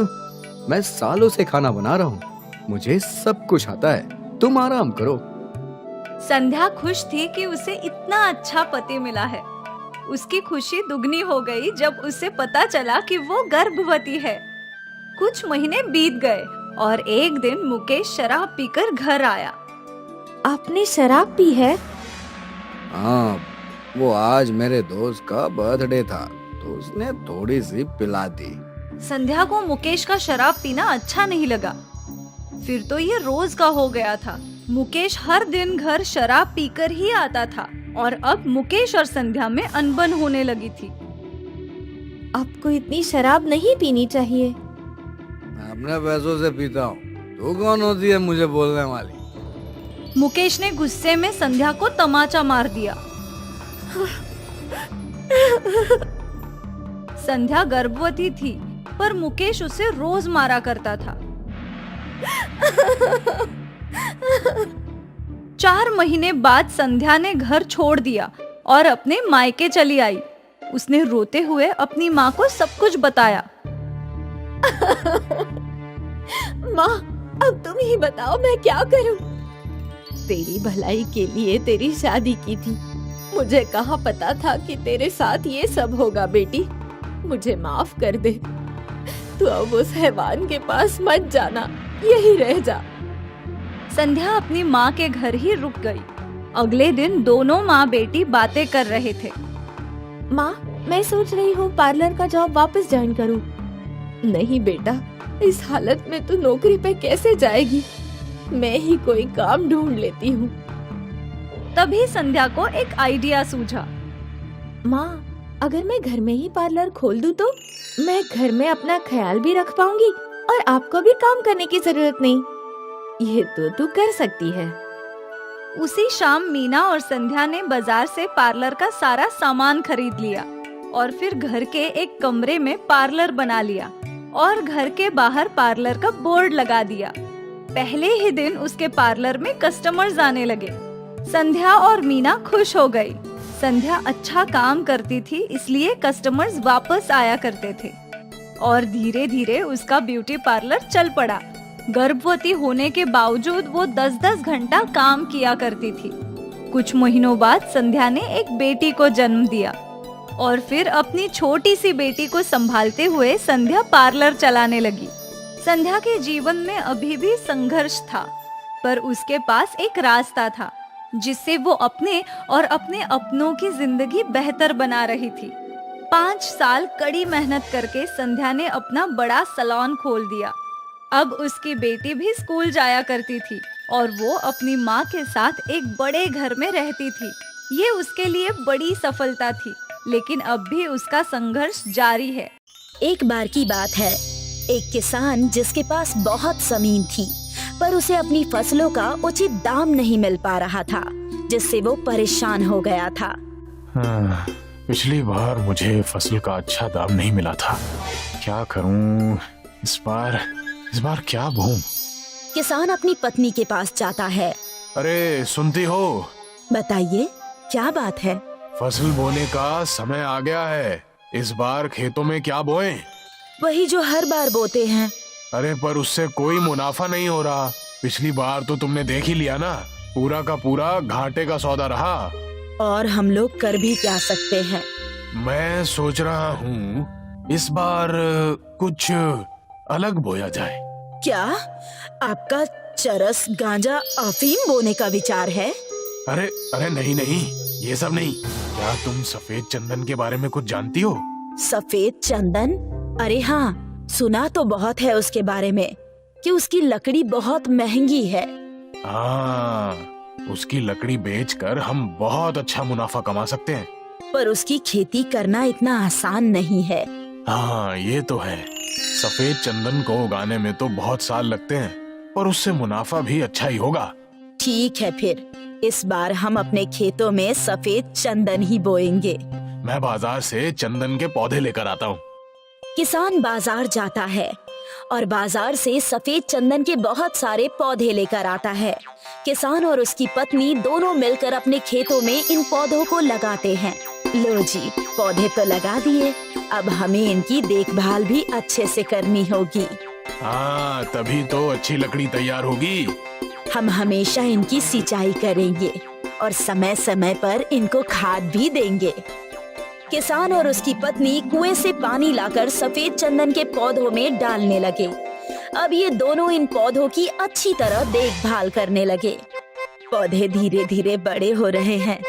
मैं सालों से खाना बना रहा हूँ, मुझे सब कुछ आता है। तुम आराम करो। संध्या खुश थी कि उसे इतना अच्छा पति मिला है। उसकी खुशी दुगनी हो गई जब उसे पता चला कि वो गर्भवती है। कुछ महीने बीत गए और एक दिन मुकेश शराब पीकर घर आया। आपने शराब पी है? हाँ, वो आज मेरे दोस्त का बर्थडे था तो उसने थोड़ी सी पिला दी। संध्या को मुकेश का शराब पीना अच्छा नहीं लगा। फिर तो ये रोज का हो गया था। मुकेश हर दिन घर शराब पीकर ही आता था और अब मुकेश और संध्या में अनबन होने लगी थी। आपको इतनी शराब नहीं पीनी चाहिए। मैं अपने पैसों से पीता हूँ, तू कौन होती है मुझे बोलने वाली? मुकेश ने गुस्से में संध्या को तमाचा मार दिया। संध्या गर्भवती थी पर मुकेश उसे रोज मारा करता था। 4 महीने बाद संध्या ने घर छोड़ दिया और अपने मायके चली आई। उसने रोते हुए अपनी माँ को सब कुछ बताया। माँ, अब तुम ही बताओ मैं क्या करूं? तेरी भलाई के लिए तेरी शादी की थी। मुझे कहाँ पता था कि तेरे साथ ये सब होगा बेटी। मुझे माफ कर दे। तू अब उस हैवान के पास मत जाना, यही रह जा। संध्या अपनी माँ के घर ही रुक गई। अगले दिन दोनों माँ बेटी बातें कर रहे थे। माँ, मैं सोच रही हूँ पार्लर का जॉब वापस ज्वाइन करूँ। नहीं बेटा, इस हालत में तू नौकरी पे कैसे जाएगी? मैं ही कोई काम ढूंढ लेती हूँ। तभी संध्या को एक आइडिया सूझा। माँ, अगर मैं घर में ही पार्लर खोल दूँ तो मैं घर में अपना ख्याल भी रख पाऊंगी और आपको भी काम करने की जरूरत नहीं। ये तो तू कर सकती है। उसी शाम मीना और संध्या ने बाजार से पार्लर का सारा सामान खरीद लिया और फिर घर के एक कमरे में पार्लर बना लिया और घर के बाहर पार्लर का बोर्ड लगा दिया। पहले ही दिन उसके पार्लर में कस्टमर्स आने लगे। संध्या और मीना खुश हो गई। संध्या अच्छा काम करती थी, इसलिए कस्टमर्स वापस आया करते थे और धीरे धीरे उसका ब्यूटी पार्लर चल पड़ा। गर्भवती होने के बावजूद वो 10-10 घंटा काम किया करती थी। कुछ महीनों बाद संध्या ने एक बेटी को जन्म दिया और फिर अपनी छोटी सी बेटी को संभालते हुए संध्या पार्लर चलाने लगी। संध्या के जीवन में अभी भी संघर्ष था, पर उसके पास एक रास्ता था जिससे वो अपने और अपने अपनों की जिंदगी बेहतर बना रही थी। 5 साल कड़ी मेहनत करके संध्या ने अपना बड़ा सैलून खोल दिया। अब उसकी बेटी भी स्कूल जाया करती थी और वो अपनी माँ के साथ एक बड़े घर में रहती थी। ये उसके लिए बड़ी सफलता थी, लेकिन अब भी उसका संघर्ष जारी है। एक बार की बात है, एक किसान जिसके पास बहुत जमीन थी, पर उसे अपनी फसलों का उचित दाम नहीं मिल पा रहा था, जिससे वो परेशान हो गया था। पिछली बार मुझे फसल का अच्छा दाम नहीं मिला था। क्या करूं? इस बार क्या बोऊं? किसान अपनी पत्नी के पास जाता है। अरे सुनती हो? बताइए, क्या बात है? फसल बोने का समय आ गया है। इस बार खेतों में क्या बोएं? वही जो हर बार बोते हैं। अरे पर उससे कोई मुनाफा नहीं हो रहा। पिछली बार तो तुमने देख ही लिया ना, पूरा का पूरा घाटे का सौदा रहा। और हम लोग कर भी क्या सकते हैं? मैं सोच रहा हूँ इस बार कुछ अलग बोया जाए। क्या आपका चरस, गांजा, अफीम बोने का विचार है? अरे नहीं, ये सब नहीं। क्या तुम सफेद चंदन के बारे में कुछ जानती हो? सफेद चंदन? अरे हाँ, सुना तो बहुत है उसके बारे में कि उसकी लकड़ी बहुत महंगी है। हाँ, उसकी लकड़ी बेचकर हम बहुत अच्छा मुनाफा कमा सकते हैं। पर उसकी खेती करना इतना आसान नहीं है। हाँ ये तो है, सफेद चंदन को उगाने में तो बहुत साल लगते हैं, पर उससे मुनाफा भी अच्छा ही होगा। ठीक है, फिर इस बार हम अपने खेतों में सफेद चंदन ही बोएंगे। मैं बाजार से चंदन के पौधे लेकर आता हूँ। किसान बाजार जाता है और बाजार से सफेद चंदन के बहुत सारे पौधे लेकर आता है। किसान और उसकी पत्नी दोनों मिलकर अपने खेतों में इन पौधों को लगाते हैं। लो जी, पौधे तो लगा दिए, अब हमें इनकी देखभाल भी अच्छे से करनी होगी। हाँ, तभी तो अच्छी लकड़ी तैयार होगी। हम हमेशा इनकी सिंचाई करेंगे और समय समय पर इनको खाद भी देंगे। किसान और उसकी पत्नी कुएं से पानी लाकर सफेद चंदन के पौधों में डालने लगे। अब ये दोनों इन पौधों की अच्छी तरह देखभाल करने लगे। पौधे धीरे धीरे बड़े हो रहे हैं,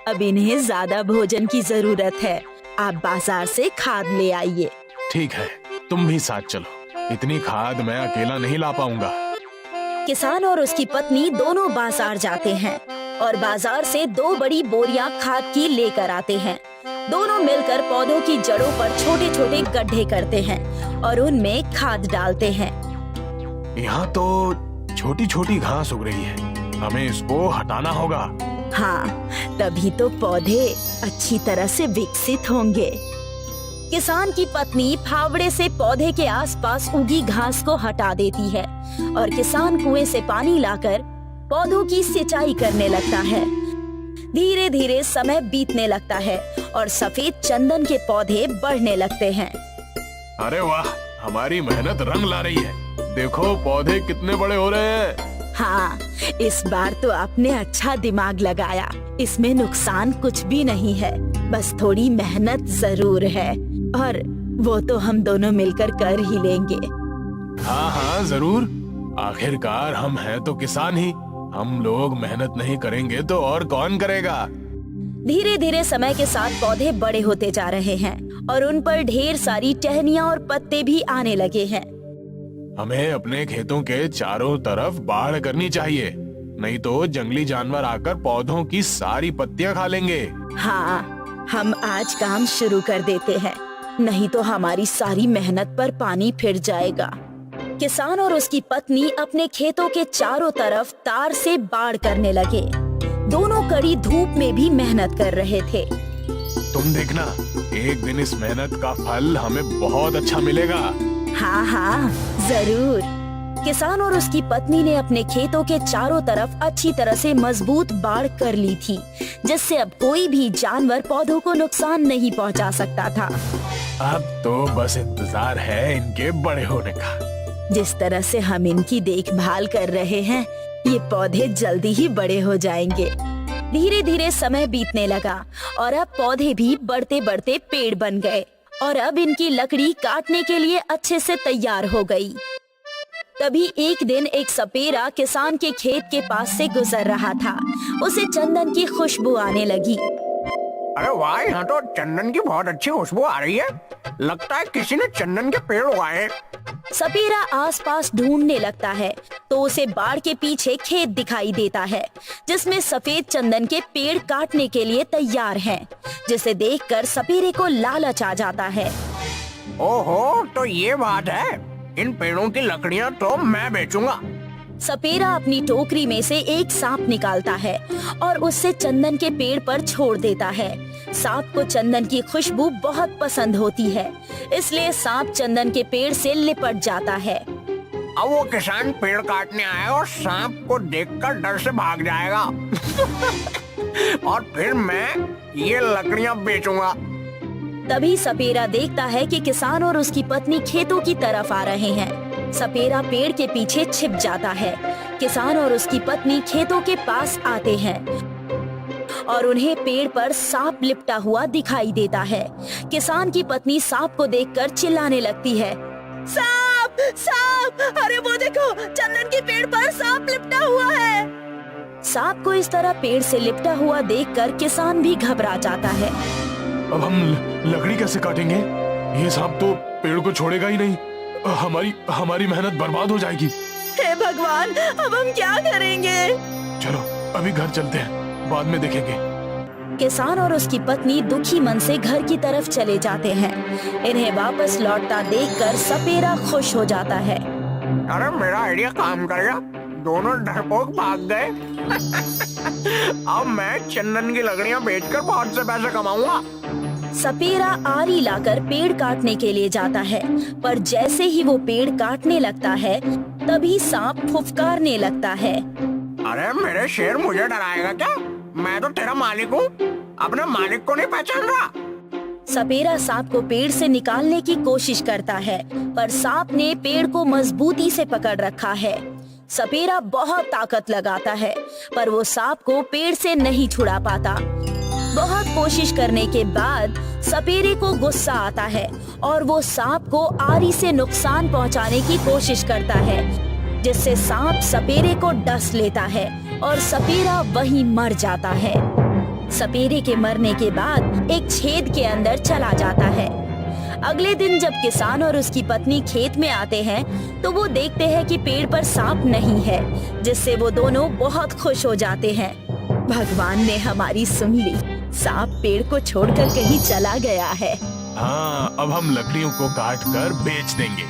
अब इन्हें ज्यादा भोजन की जरूरत है। आप बाजार से खाद ले आइए। ठीक है, तुम भी साथ चलो, इतनी खाद मैं अकेला नहीं ला पाऊंगा। किसान और उसकी पत्नी दोनों बाजार जाते हैं और बाजार से 2 बड़ी बोरियां खाद की लेकर आते हैं। दोनों मिलकर पौधों की जड़ों पर छोटे छोटे गड्ढे करते हैं और उनमें खाद डालते हैं। यहाँ तो छोटी छोटी घास उग रही है, हमें इसको हटाना होगा। हाँ, तभी तो पौधे अच्छी तरह से विकसित होंगे। किसान की पत्नी फावड़े से पौधे के आसपास उगी घास को हटा देती है और किसान कुएं से पानी लाकर पौधों की सिंचाई करने लगता है। धीरे धीरे समय बीतने लगता है और सफेद चंदन के पौधे बढ़ने लगते हैं। अरे वाह, हमारी मेहनत रंग ला रही है। देखो पौधे कितने बड़े हो रहे हैं। हाँ, इस बार तो आपने अच्छा दिमाग लगाया। इसमें नुकसान कुछ भी नहीं है, बस थोड़ी मेहनत जरूर है और वो तो हम दोनों मिलकर कर ही लेंगे। हाँ हाँ जरूर, आखिरकार हम हैं तो किसान ही। हम लोग मेहनत नहीं करेंगे तो और कौन करेगा। धीरे धीरे समय के साथ पौधे बड़े होते जा रहे हैं और उन पर ढेर सारी टहनियाँ और पत्ते भी आने लगे हैं। हमें अपने खेतों के चारों तरफ बाड़ करनी चाहिए, नहीं तो जंगली जानवर आकर पौधों की सारी पत्तियां खा लेंगे। हाँ, हम आज काम शुरू कर देते हैं, नहीं तो हमारी सारी मेहनत पर पानी फिर जाएगा। किसान और उसकी पत्नी अपने खेतों के चारों तरफ तार से बाड़ करने लगे। दोनों कड़ी धूप में भी मेहनत कर रहे थे। तुम देखना, एक दिन इस मेहनत का फल हमें बहुत अच्छा मिलेगा। हाँ हाँ जरूर। किसान और उसकी पत्नी ने अपने खेतों के चारों तरफ अच्छी तरह से मजबूत बाड़ कर ली थी, जिससे अब कोई भी जानवर पौधों को नुकसान नहीं पहुंचा सकता था। अब तो बस इंतजार है इनके बड़े होने का। जिस तरह से हम इनकी देखभाल कर रहे हैं, ये पौधे जल्दी ही बड़े हो जाएंगे। धीरे धीरे समय बीतने लगा और अब पौधे भी बढ़ते बढ़ते पेड़ बन गए और अब इनकी लकड़ी काटने के लिए अच्छे से तैयार हो गई। तभी एक दिन एक सपेरा किसान के खेत के पास से गुजर रहा था। उसे चंदन की खुशबू आने लगी। अरे वाह, यहाँ तो चंदन की बहुत अच्छी खुशबू आ रही है। लगता है किसी ने चंदन के पेड़ उगाए हैं। सपेरा आसपास ढूंढने लगता है तो उसे बाड़ के पीछे खेत दिखाई देता है, जिसमें सफेद चंदन के पेड़ काटने के लिए तैयार हैं, जिसे देखकर सपेरे को लालच आ जाता है। ओहो, तो ये बात है। इन पेड़ों की लकड़ियाँ तो मैं बेचूंगा। सपेरा अपनी टोकरी में से एक सांप निकालता है और उससे चंदन के पेड़ पर छोड़ देता है। सांप को चंदन की खुशबू बहुत पसंद होती है, इसलिए सांप चंदन के पेड़ से लिपट जाता है। अब वो किसान पेड़ काटने आया और सांप को देखकर डर से भाग जाएगा और फिर मैं ये लकड़ियाँ बेचूंगा। तभी सपेरा देखता है कि किसान और उसकी पत्नी खेतों की तरफ आ रहे हैं। सपेरा पेड़ के पीछे छिप जाता है। किसान और उसकी पत्नी खेतों के पास आते हैं और उन्हें पेड़ पर सांप लिपटा हुआ दिखाई देता है। किसान की पत्नी सांप को देखकर चिल्लाने लगती है, सांप सांप, अरे वो देखो, चंदन के पेड़ पर सांप लिपटा हुआ है। सांप को इस तरह पेड़ से लिपटा हुआ देखकर किसान भी घबरा जाता है। अब हम लकड़ी कैसे काटेंगे? ये सांप तो पेड़ को छोड़ेगा ही नहीं। हमारी मेहनत बर्बाद हो जाएगी। हे भगवान, अब हम क्या करेंगे? चलो अभी घर चलते हैं, बाद में देखेंगे। किसान और उसकी पत्नी दुखी मन से घर की तरफ चले जाते हैं। इन्हें वापस लौटता देखकर सपेरा खुश हो जाता है। अरे मेरा आइडिया काम कर गया, दोनों डरपोक भाग गए। अब मैं चंदन की लकड़ियां बेचकर बहुत से पैसे कमाऊंगा। सपेरा आरी लाकर पेड़ काटने के लिए जाता है, पर जैसे ही वो पेड़ काटने लगता है तभी सांप फुफकारने लगता है। अरे मेरे शेर, मुझे डराएगा क्या? मैं तो तेरा मालिक हूँ, अपने मालिक को नहीं पहचान रहा। सपेरा सांप को पेड़ से निकालने की कोशिश करता है, पर सांप ने पेड़ को मजबूती से पकड़ रखा है। सपेरा बहुत ताकत लगाता है, पर वो सांप को पेड़ से नहीं छुड़ा पाता। बहुत कोशिश करने के बाद सपेरे को गुस्सा आता है और वो सांप को आरी से नुकसान पहुंचाने की कोशिश करता है, जिससे सांप सपेरे को डस लेता है और सपेरा वहीं मर जाता है। सपेरे के मरने के बाद एक छेद के अंदर चला जाता है। अगले दिन जब किसान और उसकी पत्नी खेत में आते हैं तो वो देखते हैं कि पेड़ पर सांप नहीं है, जिससे वो दोनों बहुत खुश हो जाते हैं। भगवान ने हमारी सुन ली, सांप पेड़ को छोड़कर कहीं चला गया है। हाँ, अब हम लकड़ियों को काट कर बेच देंगे।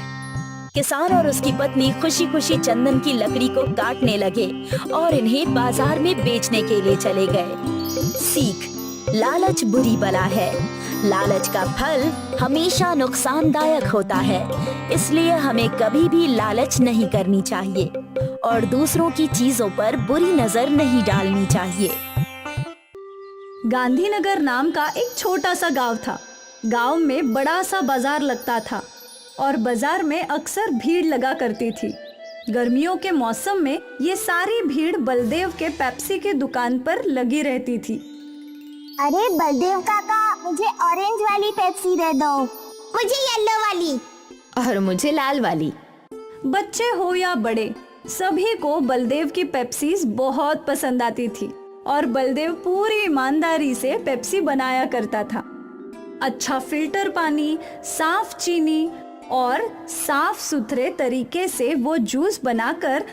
किसान और उसकी पत्नी खुशी खुशी चंदन की लकड़ी को काटने लगे और इन्हें बाजार में बेचने के लिए चले गए। सीख: लालच बुरी बला है। लालच का फल हमेशा नुकसानदायक होता है, इसलिए हमें कभी भी लालच नहीं करनी चाहिए और दूसरों की चीजों पर बुरी नजर नहीं डालनी चाहिए। गांधीनगर नाम का एक छोटा सा गांव था। गांव में बड़ा सा बाजार लगता था और बाजार में अक्सर भीड़ लगा करती थी। गर्मियों के मौसम में ये सारी भीड़ बलदेव के पेप्सी के दुकान पर लगी रहती थी। अरे बलदेव काका, मुझे ऑरेंज वाली पेप्सी दे दो। मुझे येलो वाली। और मुझे लाल वाली। बच्चे हो या बड़े, सभी को बलदेव की पेप्सीज बहुत पसंद आती थी और बलदेव पूरी ईमानदारी से पेप्सी बनाया करता था। अच्छा फिल्टर पानी, साफ चीनी और साफ सुथरे तरीके से वो जूस बनाकर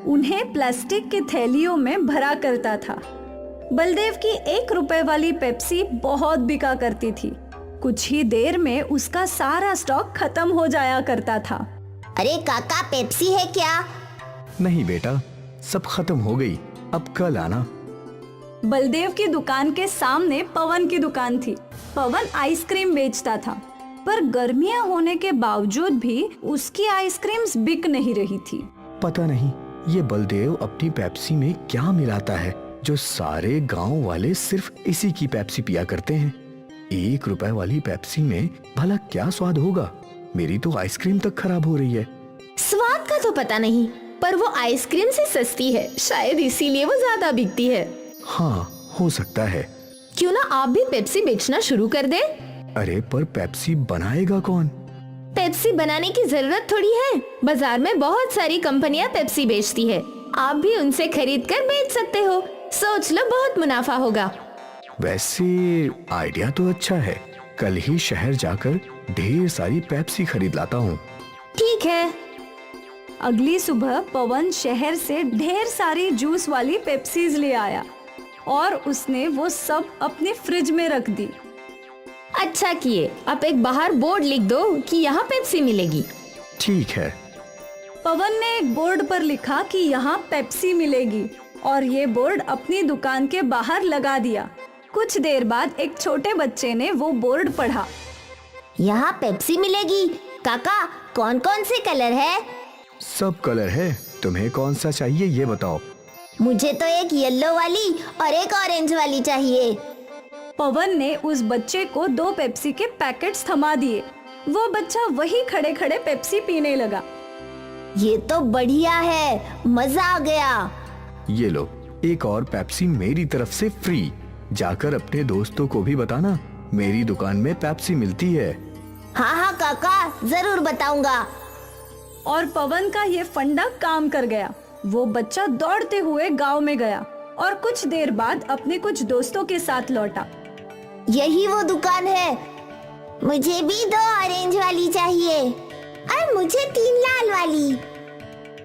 उन्हें प्लास्टिक की थैलियों में भरा करता था। बलदेव की 1 रुपए वाली पेप्सी बहुत बिका करती थी। कुछ ही देर में उसका सारा स्टॉक खत्म हो जाया करता था। अरे काका, पेप्सी है क्या? नहीं बेटा, सब खत्म हो गई, अब कल आना। बलदेव की दुकान के सामने पवन की दुकान थी। पवन आइसक्रीम बेचता था, पर गर्मियां होने के बावजूद भी उसकी आइसक्रीम्स बिक नहीं रही थी। पता नहीं ये बलदेव अपनी पेप्सी में क्या मिलाता है जो सारे गांव वाले सिर्फ इसी की पेप्सी पिया करते हैं। 1 रुपए वाली पेप्सी में भला क्या स्वाद होगा? मेरी तो आइसक्रीम तक खराब हो रही है। स्वाद का तो पता नहीं, पर वो आइसक्रीम से सस्ती है, शायद इसीलिए वो ज्यादा बिकती है। हाँ, हो सकता है। क्यों ना आप भी पेप्सी बेचना शुरू कर दे? अरे पर पेप्सी बनाएगा कौन? पेप्सी बनाने की जरूरत थोड़ी है, बाजार में बहुत सारी कंपनियां पेप्सी बेचती है। आप भी उनसे खरीद कर बेच सकते हो। सोच लो, बहुत मुनाफा होगा। वैसे आइडिया तो अच्छा है, कल ही शहर जाकर ढेर सारी पेप्सी खरीद लाता हूँ। ठीक है। अगली सुबह पवन शहर से ढेर सारी जूस वाली पेप्सीज ले आया और उसने वो सब अपने फ्रिज में रख दी। अच्छा किए, आप एक बाहर बोर्ड लिख दो कि यहाँ पेप्सी मिलेगी। ठीक है। पवन ने एक बोर्ड पर लिखा कि यहाँ पेप्सी मिलेगी और ये बोर्ड अपनी दुकान के बाहर लगा दिया। कुछ देर बाद एक छोटे बच्चे ने वो बोर्ड पढ़ा। यहाँ पेप्सी मिलेगी। काका, कौन कौन से कलर है? सब कलर है, तुम्हें कौन सा चाहिए ये बताओ। मुझे तो एक येलो वाली और एक ऑरेंज वाली चाहिए। पवन ने उस बच्चे को 2 पेप्सी के पैकेट्स थमा दिए। वो बच्चा वही खड़े खड़े पेप्सी पीने लगा। ये तो बढ़िया है, मजा आ गया। ये लो, एक और पेप्सी मेरी तरफ से फ्री। जाकर अपने दोस्तों को भी बताना, मेरी दुकान में पेप्सी मिलती है। हाँ हाँ काका, जरूर बताऊंगा। और पवन का ये फंडा काम कर गया। वो बच्चा दौड़ते हुए गांव में गया और कुछ देर बाद अपने कुछ दोस्तों के साथ लौटा। यही वो दुकान है। मुझे भी 2 ऑरेंज वाली चाहिए और मुझे 3 लाल वाली।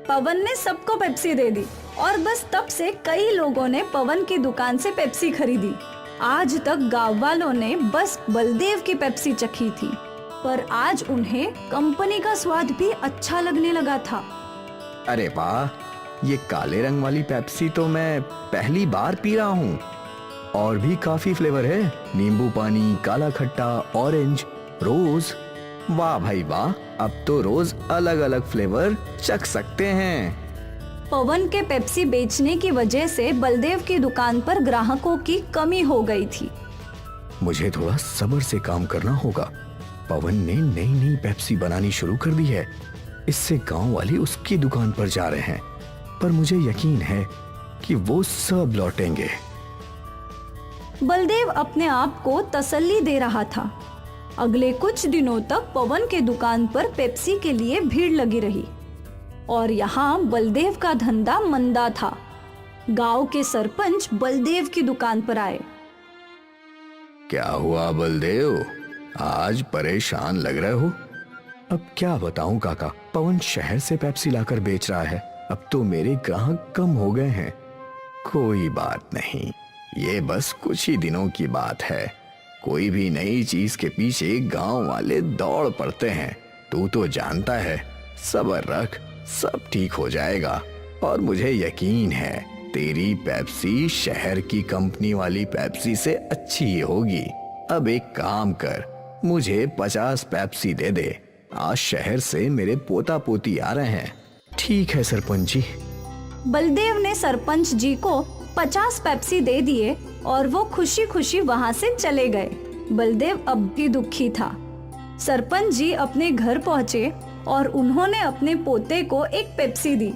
पवन ने सबको पेप्सी दे दी और बस तब से कई लोगों ने पवन की दुकान से पेप्सी खरीदी। आज तक गांव वालों ने बस बलदेव की पेप्सी चखी थी, पर आज उन्हें कंपनी का स्वाद भी अच्छा लगने लगा था। अरे वाह, ये काले रंग वाली पेप्सी तो मैं पहली बार पी रहा हूँ। और भी काफी फ्लेवर है, नींबू पानी, काला खट्टा, ऑरेंज, रोज। वाह भाई वाह, अब तो रोज अलग अलग फ्लेवर चख सकते हैं। पवन के पेप्सी बेचने की वजह से बलदेव की दुकान पर ग्राहकों की कमी हो गई थी। मुझे थोड़ा सब्र से काम करना होगा। पवन ने नई नई पेप्सी बनानी शुरू कर दी है, इससे गांव वाले उसकी दुकान पर जा रहे हैं, पर मुझे यकीन है कि वो सब लौटेंगे। बलदेव अपने आप को तसल्ली दे रहा था। अगले कुछ दिनों तक पवन के दुकान पर पेप्सी के लिए भीड़ लगी रही और यहाँ बलदेव का धंधा मंदा था। गांव के सरपंच बलदेव की दुकान पर आए। क्या हुआ बलदेव, आज परेशान लग रहे हो? अब क्या बताऊं काका, पवन शहर से पेप्सी लाकर बेच रहा है। अब तो मेरे ग्राहक कम हो गए हैं। कोई बात नहीं, ये बस कुछ ही दिनों की बात है। कोई भी नई चीज के पीछे गांव वाले दौड़ पड़ते हैं। तू तो जानता है, सब्र रख, सब ठीक हो जाएगा। और मुझे यकीन है तेरी पेप्सी शहर की कंपनी वाली पेप्सी से अच्छी ही होगी। अब एक काम कर, मुझे 50 पेप्सी दे दे। आज शहर से मेरे पोता पोती आ रहे हैं। ठीक है सरपंच जी। बलदेव ने सरपंच जी को 50 पेप्सी दे दिए और वो खुशी खुशी वहाँ से चले गए। बलदेव अब भी दुखी था। सरपंच जी अपने घर पहुँचे और उन्होंने अपने पोते को एक पेप्सी दी।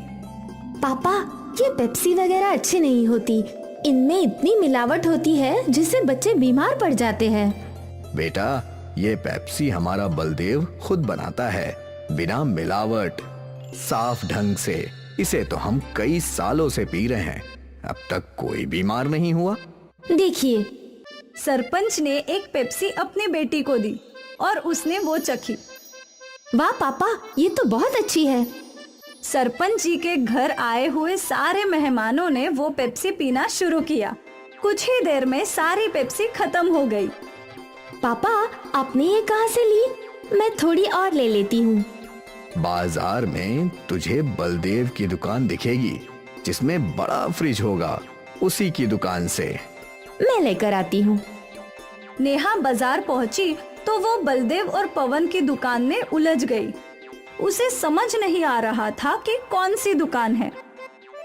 पापा, ये पेप्सी वगैरह अच्छी नहीं होती। इनमें इतनी मिलावट होती है जिससे बच्चे बीमार पड़ जाते हैं। बेटा, ये पेप्सी हमारा बलदेव खुद बनाता है, बिना मिलावट, साफ ढंग से। इसे तो हम कई सालों से पी रहे हैं, अब तक कोई बीमार नहीं हुआ। देखिए, सरपंच ने एक पेप्सी अपनी बेटी को दी और उसने वो चखी। वाह पापा, ये तो बहुत अच्छी है। सरपंच जी के घर आए हुए सारे मेहमानों ने वो पेप्सी पीना शुरू किया। कुछ ही देर में सारी पेप्सी खत्म हो गई। पापा, आपने ये कहाँ से ली? मैं थोड़ी और ले लेती हूँ। बाजार में तुझे बलदेव की दुकान दिखेगी, जिसमें बड़ा फ्रिज होगा, उसी की दुकान से। मैं लेकर आती हूँ। नेहा बाजार पहुंची तो वो बलदेव और पवन की दुकान में उलझ गई। उसे समझ नहीं आ रहा था कि कौन सी दुकान है।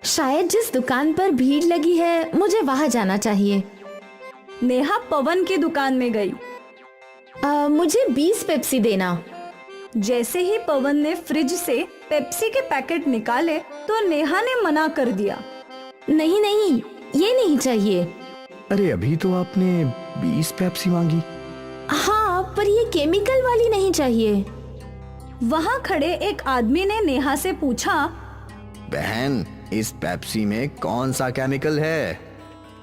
शायद जिस दुकान पर भीड़ लगी है, मुझे वहाँ जाना चाहिए। नेहा पवन की दुकान में गई। मुझे 20 पेप्सी देना। जैसे ही पवन ने फ्रिज से पेप्सी के पैकेट निकाले तो नेहा ने मना कर दिया। नहीं नहीं, ये नहीं चाहिए। अरे अभी तो आपने 20 पेप्सी मांगी। हाँ, पर ये केमिकल वाली नहीं चाहिए। वहाँ खड़े एक आदमी ने नेहा से पूछा, बहन, इस पेप्सी में कौन सा केमिकल है?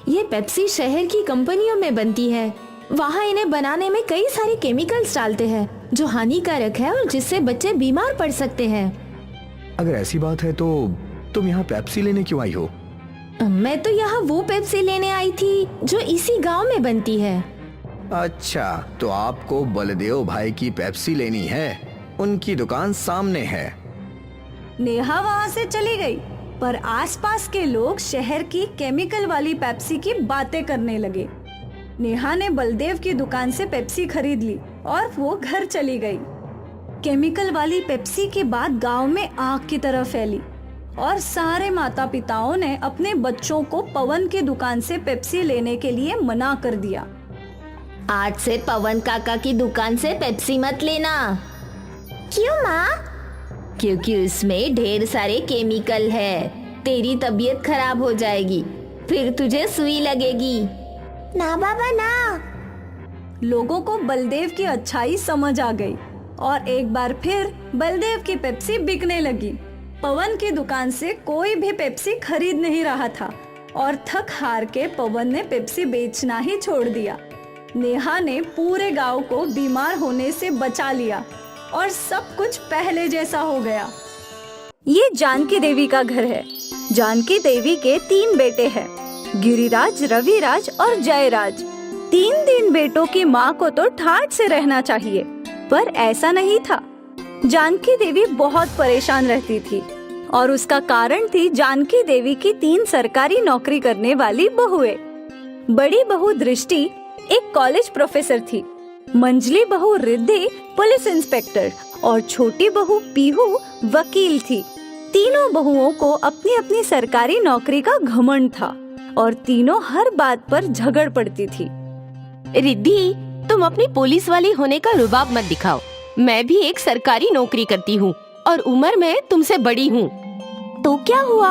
ये पेप्सी शहर की कंपनियों में बनती है। वहाँ इन्हें बनाने में कई सारे केमिकल्स डालते हैं जो हानिकारक है और जिससे बच्चे बीमार पड़ सकते हैं। अगर ऐसी बात है तो तुम यहाँ पेप्सी लेने क्यों आई हो? मैं तो यहाँ वो पेप्सी लेने आई थी जो इसी गांव में बनती है। अच्छा, तो आपको बलदेव भाई की पेप्सी लेनी है? उनकी दुकान सामने है। नेहा वहाँ से चली गई, पर आसपास के लोग शहर की केमिकल वाली पेप्सी की बातें करने लगे। नेहा ने बलदेव की दुकान से पेप्सी खरीद ली और वो घर चली गई। केमिकल वाली पेप्सी की बात गांव में आग की तरह फैली और सारे माता पिताओं ने अपने बच्चों को पवन की दुकान से पेप्सी लेने के लिए मना कर दिया। आज से पवन काका की दुकान से पेप्सी मत लेना। क्यों माँ? क्योंकि उसमें ढेर सारे केमिकल है। तेरी तबीयत खराब हो जाएगी, फिर तुझे सुई लगेगी। ना बाबा ना। लोगों को बलदेव की अच्छाई समझ आ गई और एक बार फिर बलदेव की पेप्सी बिकने लगी। पवन की दुकान से कोई भी पेप्सी खरीद नहीं रहा था और थक हार के पवन ने पेप्सी बेचना ही छोड़ दिया। नेहा ने पूरे गांव को बीमार होने से बचा लिया और सब कुछ पहले जैसा हो गया। ये जानकी देवी का घर है। जानकी देवी के 3 बेटे हैं, गिरिराज, रविराज और जयराज। 3 बेटों की माँ को तो ठाठ से रहना चाहिए, पर ऐसा नहीं था। जानकी देवी बहुत परेशान रहती थी और उसका कारण थी जानकी देवी की 3 सरकारी नौकरी करने वाली बहुएं। बड़ी बहू दृष्टि एक कॉलेज प्रोफेसर थी, मंझली बहू रिद्धि पुलिस इंस्पेक्टर और छोटी बहू पीहू वकील थी। तीनों बहुओं को अपनी अपनी सरकारी नौकरी का घमंड था और तीनों हर बात पर झगड़ पड़ती थी। रिद्धि, तुम अपनी पुलिस वाली होने का रुबाब मत दिखाओ। मैं भी एक सरकारी नौकरी करती हूँ और उम्र में तुमसे बड़ी हूँ। तो क्या हुआ?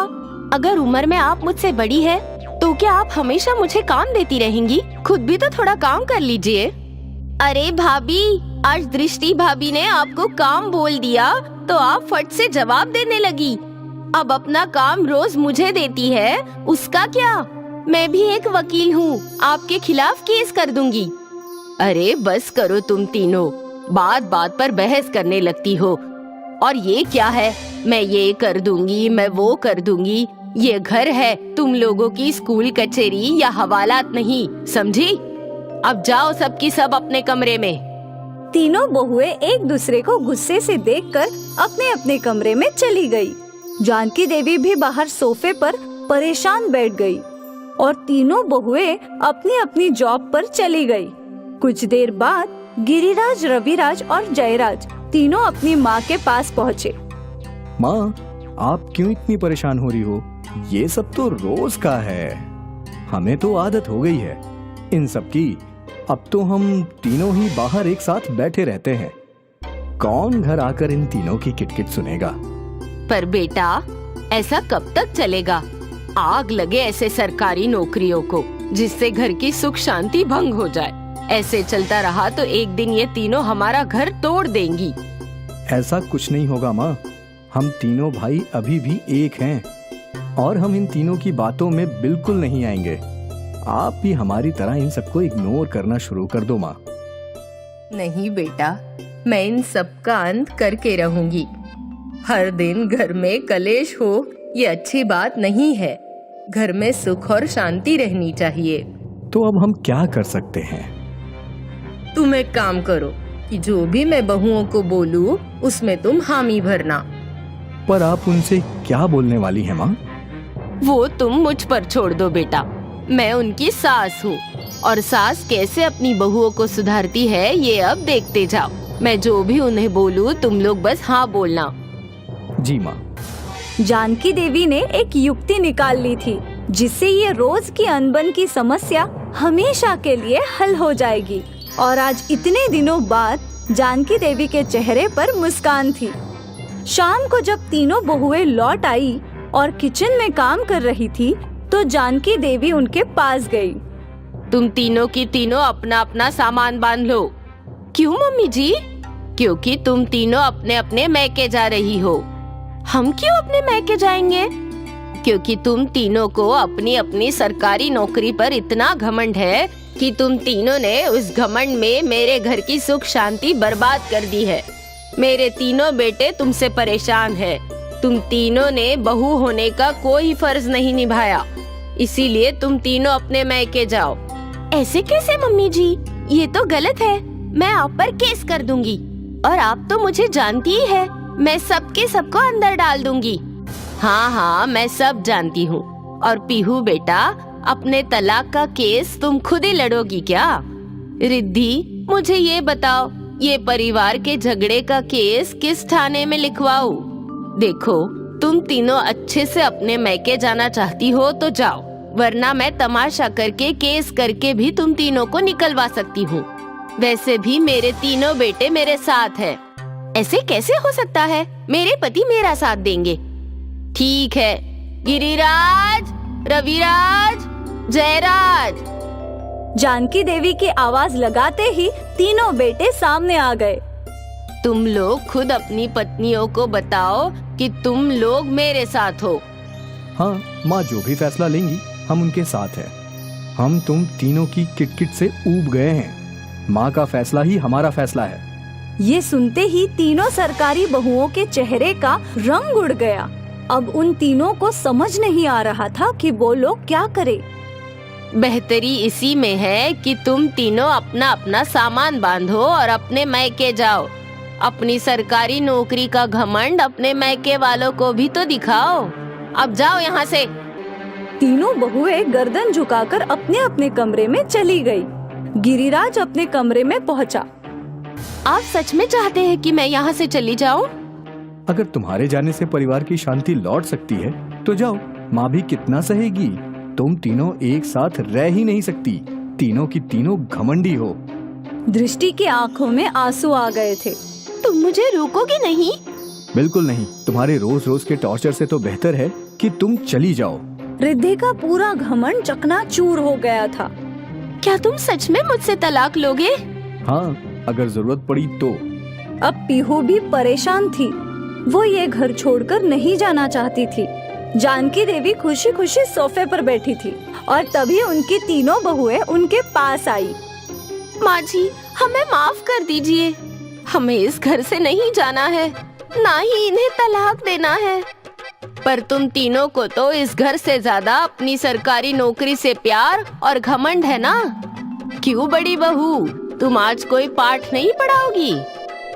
अगर उम्र में आप मुझसे बड़ी है तो क्या आप हमेशा मुझे काम देती रहेंगी? खुद भी तो थोड़ा काम कर लीजिए। अरे भाभी, आज दृष्टि भाभी ने आपको काम बोल दिया तो आप फट से जवाब देने लगी। अब अपना काम रोज मुझे देती है, उसका क्या? मैं भी एक वकील हूँ, आपके खिलाफ केस कर दूंगी। अरे बस करो तुम तीनों, बात बात पर बहस करने लगती हो। और ये क्या है, मैं ये कर दूंगी, मैं वो कर दूंगी। ये घर है, तुम लोगों की स्कूल कचहरी या हवालात नहीं, समझी? अब जाओ सबकी सब अपने कमरे में। तीनों बहुएं एक दूसरे को गुस्से से देखकर अपने अपने कमरे में चली गई। जानकी देवी भी बाहर सोफे पर परेशान बैठ गई और तीनों बहुएं अपनी अपनी जॉब पर चली गई। कुछ देर बाद गिरिराज, रविराज और जयराज तीनों अपनी माँ के पास पहुँचे। माँ, आप क्यों इतनी परेशान हो रही हो? ये सब तो रोज का है, हमें तो आदत हो गई है इन सब की। अब तो हम तीनों ही बाहर एक साथ बैठे रहते हैं, कौन घर आकर इन तीनों की किटकिट सुनेगा? पर बेटा, ऐसा कब तक चलेगा? आग लगे ऐसे सरकारी नौकरियों को जिससे घर की सुख शांति भंग हो जाए। ऐसे चलता रहा तो एक दिन ये तीनों हमारा घर तोड़ देंगी। ऐसा कुछ नहीं होगा माँ, हम तीनों भाई अभी भी एक हैं और हम इन तीनों की बातों में बिल्कुल नहीं आएंगे। आप भी हमारी तरह इन सबको इग्नोर करना शुरू कर दो माँ। नहीं बेटा, मैं इन सब का अंत करके रहूंगी। हर दिन घर में कलेश हो ये अच्छी बात नहीं है। घर में सुख और शांति रहनी चाहिए। तो अब हम क्या कर सकते हैं? तुम एक काम करो कि जो भी मैं बहुओं को बोलूं उसमें तुम हामी भरना। पर आप उनसे क्या बोलने वाली हैं माँ? वो तुम मुझ पर छोड़ दो बेटा, मैं उनकी सास हूँ और सास कैसे अपनी बहुओं को सुधारती है ये अब देखते जाओ। मैं जो भी उन्हें बोलूँ तुम लोग बस हाँ बोलना। जी माँ। जानकी देवी ने एक युक्ति निकाल ली थी जिससे ये रोज की अनबन की समस्या हमेशा के लिए हल हो जाएगी। और आज इतने दिनों बाद जानकी देवी के चेहरे पर मुस्कान थी। शाम को जब तीनों बहुएं लौट आई और किचन में काम कर रही थी तो जानकी देवी उनके पास गई। तुम तीनों की तीनों अपना अपना सामान बांध लो। क्यों मम्मी जी? क्योंकि तुम तीनों अपने अपने मैके जा रही हो। हम क्यों अपने मैके जाएंगे? क्योंकि तुम तीनों को अपनी अपनी सरकारी नौकरी पर इतना घमंड है कि तुम तीनों ने उस घमंड में मेरे घर की सुख शांति बर्बाद कर दी है। मेरे तीनों बेटे तुमसे परेशान हैं। तुम तीनों ने बहू होने का कोई फर्ज नहीं निभाया, इसीलिए तुम तीनों अपने मैके जाओ। ऐसे कैसे मम्मी जी? ये तो गलत है। मैं आप पर केस कर दूंगी और आप तो मुझे जानती ही है, मैं सबके सबको अंदर डाल दूंगी। हाँ हाँ, मैं सब जानती हूँ। और पीहू बेटा, अपने तलाक का केस तुम खुद ही लड़ोगी क्या? रिद्धि, मुझे ये बताओ, ये परिवार के झगड़े का केस किस थाने में लिखवाऊं? देखो, तुम तीनों अच्छे से अपने मैके जाना चाहती हो तो जाओ, वरना मैं तमाशा करके केस करके भी तुम तीनों को निकलवा सकती हूँ। वैसे भी मेरे तीनों बेटे मेरे साथ हैं। ऐसे कैसे हो सकता है? मेरे पति मेरा साथ देंगे। ठीक है, गिरिराज, रविराज, जयराज। जानकी देवी की आवाज लगाते ही तीनों बेटे सामने आ गए। तुम लोग खुद अपनी पत्नियों को बताओ कि तुम लोग मेरे साथ हो। हाँ माँ, जो भी फैसला लेंगी हम उनके साथ हैं। हम तुम तीनों की किटकिट से ऊब गए हैं। माँ का फैसला ही हमारा फैसला है। ये सुनते ही तीनों सरकारी बहुओं के चेहरे का रंग उड़ गया। अब उन तीनों को समझ नहीं आ रहा था कि वो लोग क्या करें। बेहतरी इसी में है कि तुम तीनों अपना अपना सामान बांधो और अपने मैके जाओ। अपनी सरकारी नौकरी का घमंड अपने मैके वालों को भी तो दिखाओ। अब जाओ यहाँ से। तीनों बहुएं गर्दन झुकाकर अपने अपने कमरे में चली गई। गिरिराज अपने कमरे में पहुंचा। आप सच में चाहते हैं कि मैं यहाँ से चली जाऊँ? अगर तुम्हारे जाने से परिवार की शांति लौट सकती है तो जाओ, माँ भी कितना सहेगी। तुम तीनों एक साथ रह ही नहीं सकती, तीनों की तीनों घमंडी हो। दृष्टि की आंखों में आंसू आ गए थे। तुम मुझे रोकोगे नहीं? बिल्कुल नहीं, तुम्हारे रोज रोज के टॉर्चर से तो बेहतर है कि तुम चली जाओ। रिद्धि का पूरा घमंड चकनाचूर हो गया था। क्या तुम सच में मुझसे तलाक लोगे? हाँ, अगर जरूरत पड़ी तो। अब पीहू भी परेशान थी। वो ये घर छोड़कर नहीं जाना चाहती थी। जानकी देवी खुशी खुशी सोफे पर बैठी थी और तभी उनकी तीनों बहुएं उनके पास आई। माँ जी, हमें माफ कर दीजिए। हमें इस घर से नहीं जाना है, ना ही इन्हें तलाक देना है। पर तुम तीनों को तो इस घर से ज्यादा अपनी सरकारी नौकरी से प्यार और घमंड है ना? क्यों बड़ी बहू, तुम आज कोई पाठ नहीं पढ़ाओगी?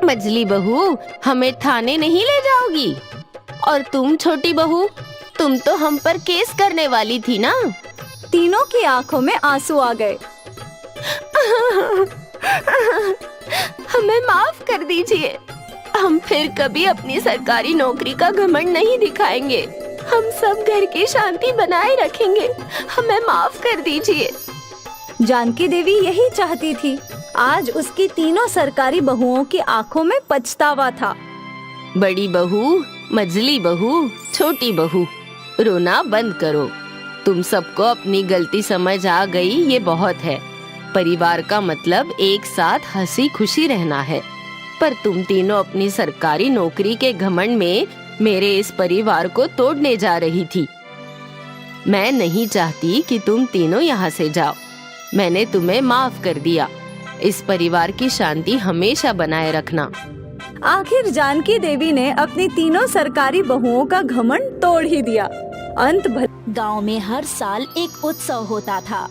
मझली बहू, हमें थाने नहीं ले जाओगी? और तुम छोटी बहू, तुम तो हम पर केस करने वाली थी ना? तीनों की आंखों में आंसू आ गए। हमें माफ कर दीजिए। हम फिर कभी अपनी सरकारी नौकरी का घमंड नहीं दिखाएंगे। हम सब घर की शांति बनाए रखेंगे। हमें माफ कर दीजिए। जानकी देवी यही चाहती थी। आज उसकी तीनों सरकारी बहुओं की आंखों में पछतावा था। बड़ी बहू, मझली बहू, छोटी बहू, रोना बंद करो। तुम सबको अपनी गलती समझ आ गई, ये बहुत है। परिवार का मतलब एक साथ हंसी खुशी रहना है। पर तुम तीनों अपनी सरकारी नौकरी के घमंड में मेरे इस परिवार को तोड़ने जा रही थी। मैं नहीं चाहती कि तुम तीनों यहाँ से जाओ। मैंने तुम्हें माफ कर दिया। इस परिवार की शांति हमेशा बनाए रखना। आखिर जानकी देवी ने अपनी तीनों सरकारी बहुओं का घमंड तोड़ ही दिया। अंत भर गांव में हर साल एक उत्सव होता था,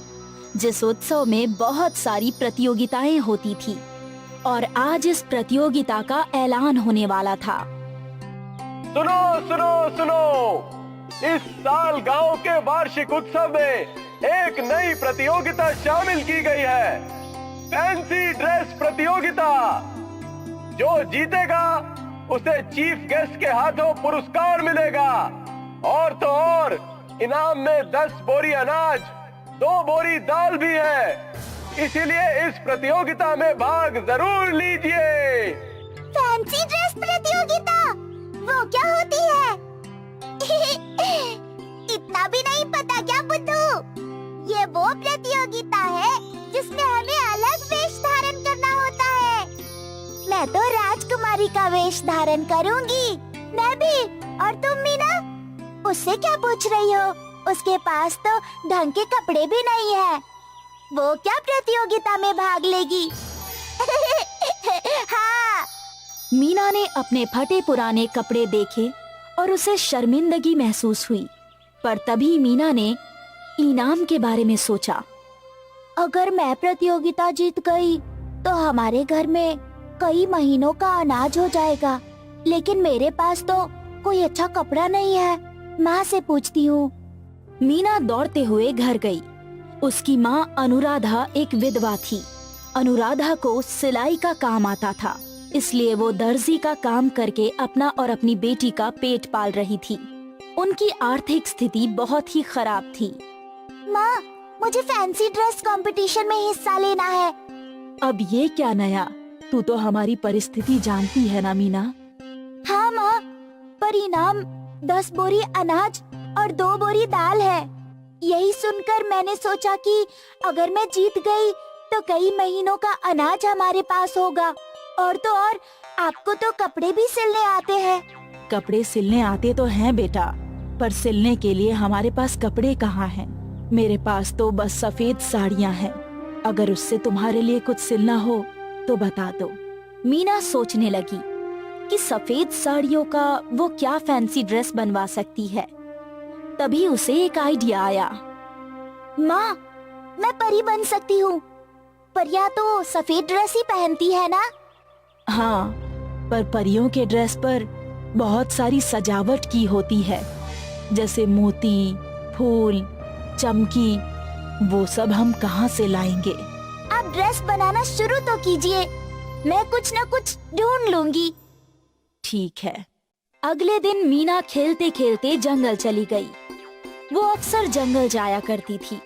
जिस उत्सव में बहुत सारी प्रतियोगिताएं होती थी और आज इस प्रतियोगिता का ऐलान होने वाला था। सुनो सुनो सुनो, इस साल गांव के वार्षिक उत्सव में एक नई प्रतियोगिता शामिल की गई है, फैंसी ड्रेस प्रतियोगिता। जो जीतेगा उसे चीफ गेस्ट के हाथों पुरस्कार मिलेगा और तो और इनाम में 10 बोरी अनाज, 2 बोरी दाल भी है। इसीलिए इस प्रतियोगिता में भाग जरूर लीजिए। फैंसी ड्रेस प्रतियोगिता, वो क्या होती है? इतना भी नहीं पता क्या बुद्धू? ये वो प्रतियोगिता है जिसमें हमें अलग वेश धारण करना होता है। मैं तो राजकुमारी का वेश धारण करूंगी। मैं भी। और तुम मीना, उससे क्या पूछ रही हो? उसके पास तो ढंग के कपड़े भी नहीं है। वो क्या प्रतियोगिता में भाग लेगी? हाँ। मीना ने अपने फटे पुराने कपड़े देखे और उसे शर्मिंदगी महसूस हुई। पर तभी मीना ने इनाम के बारे में सोचा। अगर मैं प्रतियोगिता जीत गई तो हमारे घर में कई महीनों का अनाज हो जाएगा, लेकिन मेरे पास तो कोई अच्छा कपड़ा नहीं है। माँ से पूछती हूँ। मीना दौड़ते हुए घर गई। उसकी माँ अनुराधा एक विधवा थी। अनुराधा को सिलाई का काम आता था, इसलिए वो दर्जी का काम करके अपना और अपनी बेटी का पेट पाल रही थी। उनकी आर्थिक स्थिति बहुत ही खराब थी। माँ, मुझे फैंसी ड्रेस कंपटीशन में हिस्सा लेना है। अब ये क्या नया? तू तो हमारी परिस्थिति जानती है ना मीना। हाँ माँ, पर इनाम 10 बोरी अनाज और 2 बोरी दाल है। यही सुनकर मैंने सोचा कि अगर मैं जीत गई तो कई महीनों का अनाज हमारे पास होगा। और तो और आपको तो कपड़े भी सिलने आते हैं। कपड़े सिलने आते तो हैं बेटा, पर सिलने के लिए हमारे पास कपड़े कहाँ हैं? मेरे पास तो बस सफेद साड़ियाँ हैं। अगर उससे तुम्हारे लिए कुछ सिलना हो तो बता दो। मीना सोचने लगी कि सफेद साड़ियों का वो क्या फैंसी ड्रेस बनवा सकती है। तभी उसे एक आइडिया आया। माँ, मैं परी बन सकती हूँ। परियां तो सफेद ड्रेस ही पहनती है ना? हाँ, पर परियों के ड्रेस पर बहुत सारी सजावट की होती है, जैसे मोती, फूल, चमकी। वो सब हम कहाँ से लाएंगे? आप ड्रेस बनाना शुरू तो कीजिए, मैं कुछ न कुछ ढूंढ लूंगी। ठीक है। अगले दिन मीना खेलते खेलते जंगल चली गई। वो अक्सर जंगल जाया करती थी।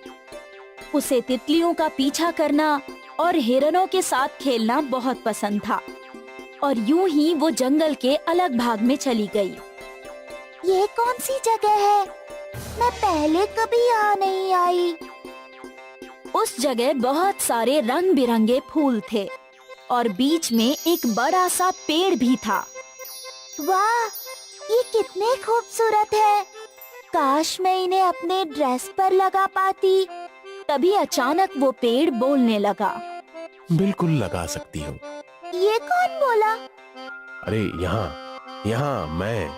उसे तितलियों का पीछा करना और हिरणों के साथ खेलना बहुत पसंद था, और यूं ही वो जंगल के अलग भाग में चली गई। ये कौन सी जगह है? मैं पहले कभी यहाँ नहीं आई। उस जगह बहुत सारे रंग बिरंगे फूल थे और बीच में एक बड़ा सा पेड़ भी था। वाह, ये कितने खूबसूरत है। काश मैं इन्हें अपने ड्रेस पर लगा पाती। तभी अचानक वो पेड़ बोलने लगा। बिल्कुल लगा सकती हो। ये कौन बोला? अरे यहाँ मैं।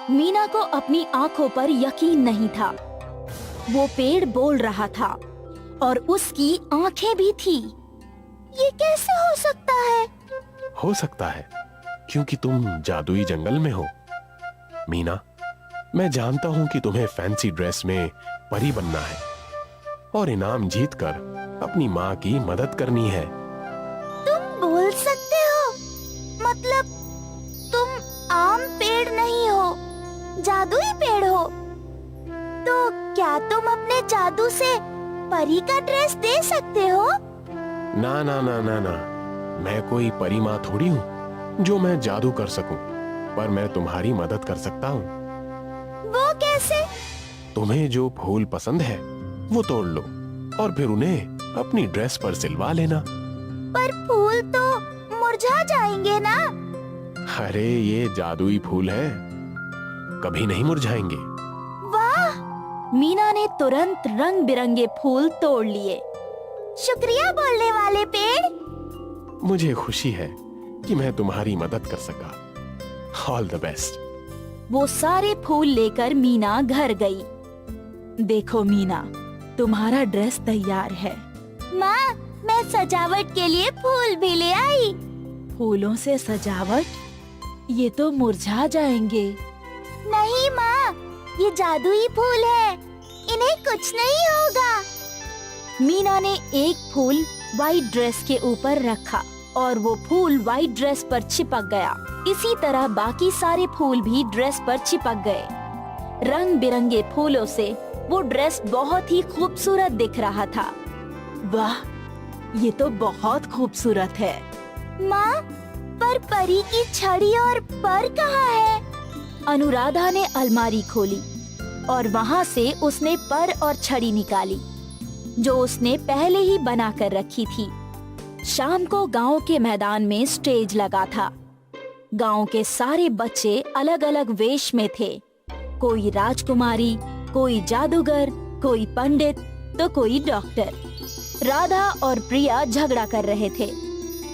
मीना को अपनी आंखों पर यकीन नहीं था। वो पेड़ बोल रहा था और उसकी आंखें भी थी। ये कैसे हो सकता है? हो सकता है क्योंकि तुम जादुई जंगल में हो। मीना, मैं जानता हूँ कि तुम्हें फैंसी ड्रेस में परी बनना है और इनाम जीतकर अपनी माँ की मदद करनी है। तुम बोल सकते हो? मतलब तुम आम पेड़ नहीं हो, जादुई पेड़ हो। तो क्या तुम अपने जादू से परी का ड्रेस दे सकते हो? ना ना ना ना ना, मैं कोई परी माँ थोड़ी हूँ जो मैं जादू कर सकूं, पर मैं तुम्हारी मदद कर सकता हूँ। वो कैसे? तुम्हें जो फूल पसंद है वो तोड़ लो और फिर उन्हें अपनी ड्रेस पर सिलवा लेना। पर फूल तो मुरझा जाएंगे ना? अरे ये जादुई फूल है, कभी नहीं मुरझाएंगे। वाह! मीना ने तुरंत रंग बिरंगे फूल तोड़ लिए। शुक्रिया बोलने वाले पेड़। मुझे खुशी है कि मैं तुम्हारी मदद कर सका। All the best. वो सारे फूल लेकर मीना घर गई। देखो मीना, तुम्हारा ड्रेस तैयार है। माँ, मैं सजावट के लिए फूल भी ले आई। फूलों से सजावट? ये तो मुरझा जाएंगे। नहीं माँ, ये जादुई फूल है, इन्हें कुछ नहीं होगा। मीना ने एक फूल वाइट ड्रेस के ऊपर रखा और वो फूल वाइट ड्रेस पर चिपक गया। इसी तरह बाकी सारे फूल भी ड्रेस पर चिपक गए। रंग बिरंगे फूलों से वो ड्रेस बहुत ही खूबसूरत दिख रहा था। वाह, ये तो बहुत खूबसूरत है। माँ, पर परी की छड़ी और पर कहाँ है? अनुराधा ने अलमारी खोली और वहाँ से उसने पर और छड़ी निकाली जो उसने पहले ही बना कर रखी थी। शाम को गांव के मैदान में स्टेज लगा था। गांव के सारे बच्चे अलग अलग वेश में थे। कोई राजकुमारी, कोई जादूगर, कोई पंडित तो कोई डॉक्टर। राधा और प्रिया झगड़ा कर रहे थे।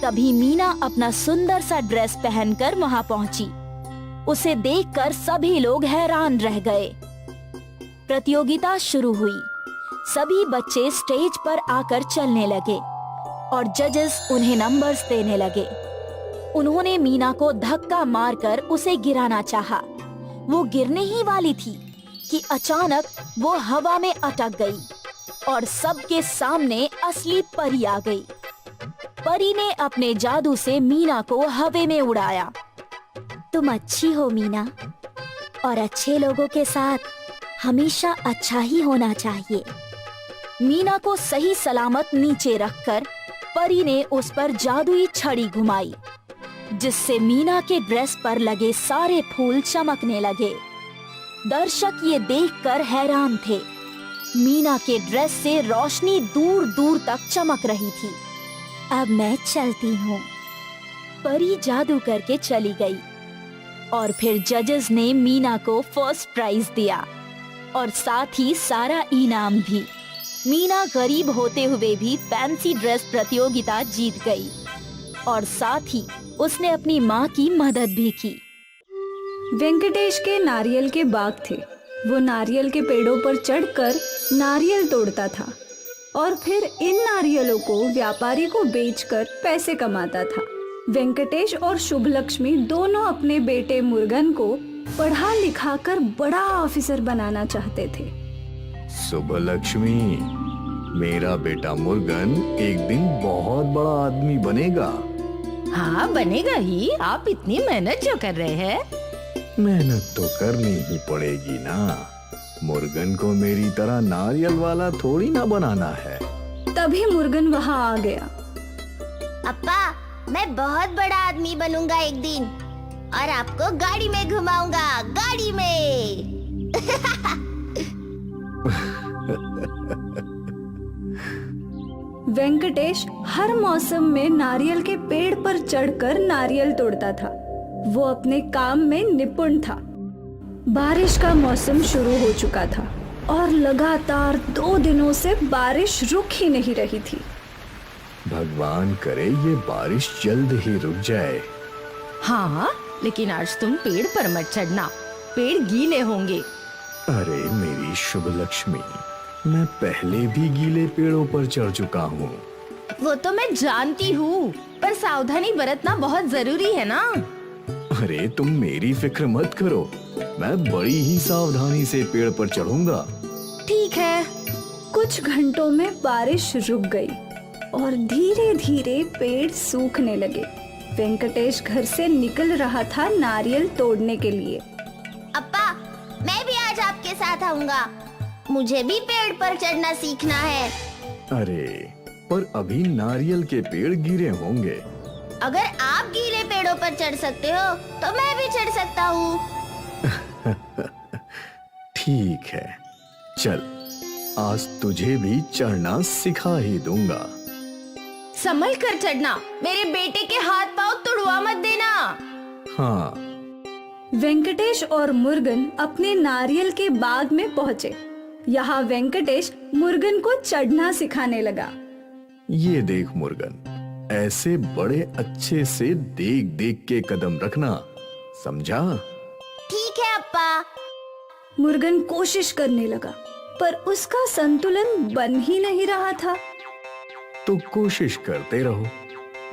तभी मीना अपना सुंदर सा ड्रेस पहनकर वहां पहुंची। उसे देखकर सभी लोग हैरान रह गए। प्रतियोगिता शुरू हुई। सभी बच्चे स्टेज पर आकर चलने लगे और जजेस उन्हें नंबर्स देने लगे। उन्होंने मीना को धक्का मारकर उसे गिराना चाहा। वो गिरने ही वाली थी कि अचानक वो हवा में अटक गई और सबके सामने असली परी आ गई। परी ने अपने जादू से मीना को हवा में उड़ाया। तुम अच्छी हो मीना, और अच्छे लोगों के साथ हमेशा अच्छा ही होना चाहिए। मीना को सही सलामत नीचे रखकर परी ने उस पर जादुई छड़ी घुमाई, जिससे मीना के ड्रेस पर लगे सारे फूल चमकने लगे। दर्शक ये देखकर हैरान थे। मीना के ड्रेस से रोशनी दूर दूर तक चमक रही थी। अब मैं चलती हूँ। परी जादू करके चली गई और फिर जजेस ने मीना को फर्स्ट प्राइज दिया और साथ ही सारा इनाम भी। मीना गरीब होते हुए भी फैंसी ड्रेस प्रतियोगिता जीत गई और साथ ही उसने अपनी माँ की मदद भी की। वेंकटेश के नारियल के बाग थे। वो नारियल के पेड़ों पर चढ़कर नारियल तोड़ता था और फिर इन नारियलों को व्यापारी को बेचकर पैसे कमाता था। वेंकटेश और शुभलक्ष्मी दोनों अपने बेटे मुर्गन को पढ़ा लिखा कर बड़ा ऑफिसर बनाना चाहते थे। शुभलक्ष्मी, मेरा बेटा मुर्गन एक दिन बहुत बड़ा आदमी बनेगा। हाँ बनेगा ही, आप इतनी मेहनत जो कर रहे हैं। मेहनत तो करनी ही पड़ेगी ना। मुर्गन को मेरी तरह नारियल वाला थोड़ी ना बनाना है। तभी मुर्गन वहाँ आ गया। अप्पा, मैं बहुत बड़ा आदमी बनूंगा एक दिन और आपको गाड़ी में घुमाऊंगा, गाड़ी में। वेंकटेश हर मौसम में नारियल के पेड़ पर चढ़कर नारियल तोड़ता था। वो अपने काम में निपुण था। बारिश का मौसम शुरू हो चुका था और लगातार 2 दिनों से बारिश रुक ही नहीं रही थी। भगवान करे ये बारिश जल्द ही रुक जाए। हाँ लेकिन आज तुम पेड़ पर मत चढ़ना, पेड़ गीले होंगे। अरे मेरी शुभलक्ष्मी, मैं पहले भी गीले पेड़ों पर चढ़ चुका हूँ। वो तो मैं जानती हूँ, पर सावधानी बरतना बहुत जरूरी है ना। अरे तुम मेरी फिक्र मत करो, मैं बड़ी ही सावधानी से पेड़ पर चढ़ूंगा। ठीक है। कुछ घंटों में बारिश रुक गई और धीरे धीरे पेड़ सूखने लगे। वेंकटेश घर से निकल रहा था नारियल तोड़ने के लिए। अप्पा, मैं भी आज आपके साथ आऊंगा। मुझे भी पेड़ पर चढ़ना सीखना है। अरे पर अभी नारियल के पेड़ गिरे होंगे। अगर आप गीले पेड़ों पर चढ़ सकते हो तो मैं भी चढ़ सकता हूँ। ठीक है, चल आज तुझे भी चढ़ना सिखा ही दूंगा। संभल कर चढ़ना, मेरे बेटे के हाथ पांव तुड़वा मत देना। हाँ। वेंकटेश और मुर्गन अपने नारियल के बाग में पहुँचे। यहाँ वेंकटेश मुर्गन को चढ़ना सिखाने लगा। ये देख मुर्गन, ऐसे बड़े अच्छे से देख देख के कदम रखना, समझा? ठीक है अप्पा। मुर्गन कोशिश करने लगा पर उसका संतुलन बन ही नहीं रहा था। तो कोशिश करते रहो,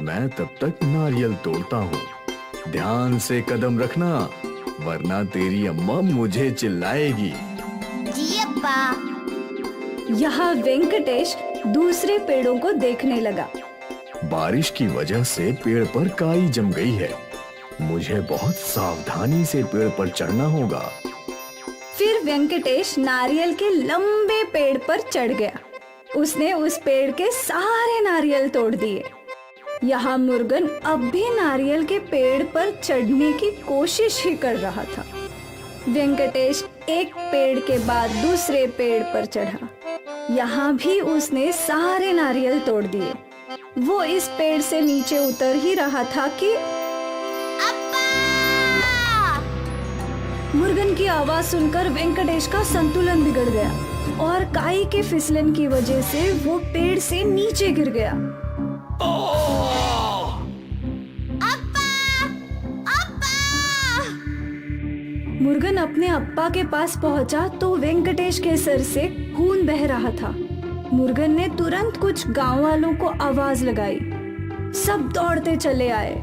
मैं तब तक नारियल तोड़ता हूँ। ध्यान से कदम रखना, वरना तेरी अम्मा मुझे चिल्लाएगी। जी अप्पा। यहाँ वेंकटेश दूसरे पेड़ों को देखने लगा। बारिश की वजह से पेड़ पर काई जम गई है। मुझे बहुत सावधानी से पेड़ पर चढ़ना होगा। फिर वेंकटेश नारियल के लंबे पेड़ पर चढ़ गया। उसने उस पेड़ के सारे नारियल तोड़ दिए। यहाँ मुर्गन अब भी नारियल के पेड़ पर चढ़ने की कोशिश ही कर रहा था। वेंकटेश एक पेड़ के बाद दूसरे पेड़ पर चढ़ा। यहाँ भी उसने सारे नारियल तोड़ दिए। वो इस पेड़ से नीचे उतर ही रहा था कि मुर्गन की आवाज सुनकर वेंकटेश का संतुलन बिगड़ गया और काई के फिसलन की वजह से वो पेड़ से नीचे गिर गया। मुर्गन अपने अप्पा के पास पहुंचा तो वेंकटेश के सर से खून बह रहा था। मुर्गन ने तुरंत कुछ गांव वालों को आवाज लगाई। सब दौड़ते चले आए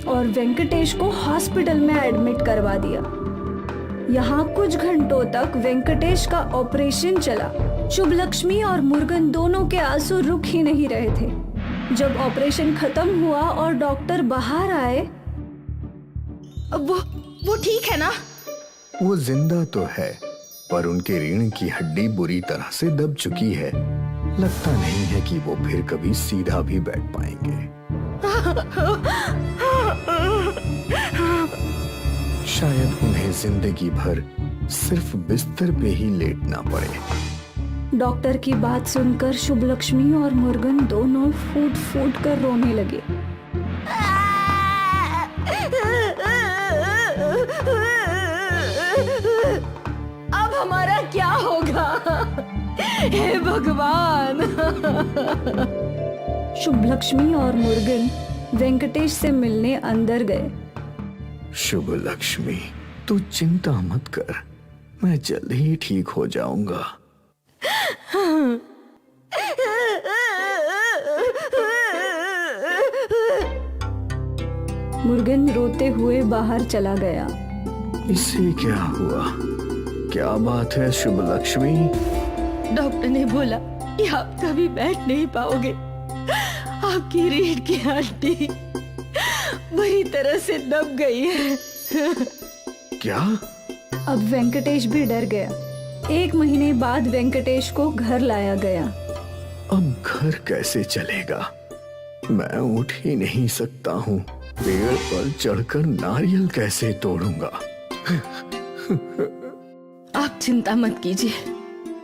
और वेंकटेश को हॉस्पिटल में एडमिट करवा दिया। यहाँ कुछ घंटों तक वेंकटेश का ऑपरेशन चला। शुभलक्ष्मी और मुर्गन दोनों के आंसू रुक ही नहीं रहे थे। जब ऑपरेशन खत्म हुआ और डॉक्टर बाहर आए, वो ठीक है ना? वो जिंदा तो है, पर उनके रीढ़ की हड्डी बुरी तरह से दब चुकी है। लगता नहीं है कि वो फिर कभी सीधा भी बैठ पाएंगे। शायद उन्हें जिंदगी भर सिर्फ बिस्तर पे ही लेटना पड़े। डॉक्टर की बात सुनकर शुभलक्ष्मी और मुर्गन दोनों फूट फूट कर रोने लगे। अब हमारा क्या होगा? हे भगवान! शुभलक्ष्मी और मुर्गन वेंकटेश से मिलने अंदर गए। शुभलक्ष्मी, तू चिंता मत कर, मैं जल्द ही ठीक हो जाऊंगा। मुर्गन रोते हुए बाहर चला गया। इसे क्या हुआ? क्या बात है शुभ लक्ष्मी? डॉक्टर ने बोला कि आप कभी बैठ नहीं पाओगे। आपकी रीढ़ की हड्डी बुरी तरह से दब गई है। क्या? अब वेंकटेश भी डर गया। 1 महीने बाद वेंकटेश को घर लाया गया। अब घर कैसे चलेगा? मैं उठ ही नहीं सकता हूँ। पेड़ पर चढ़कर नारियल कैसे तोड़ूंगा? आप चिंता मत कीजिए,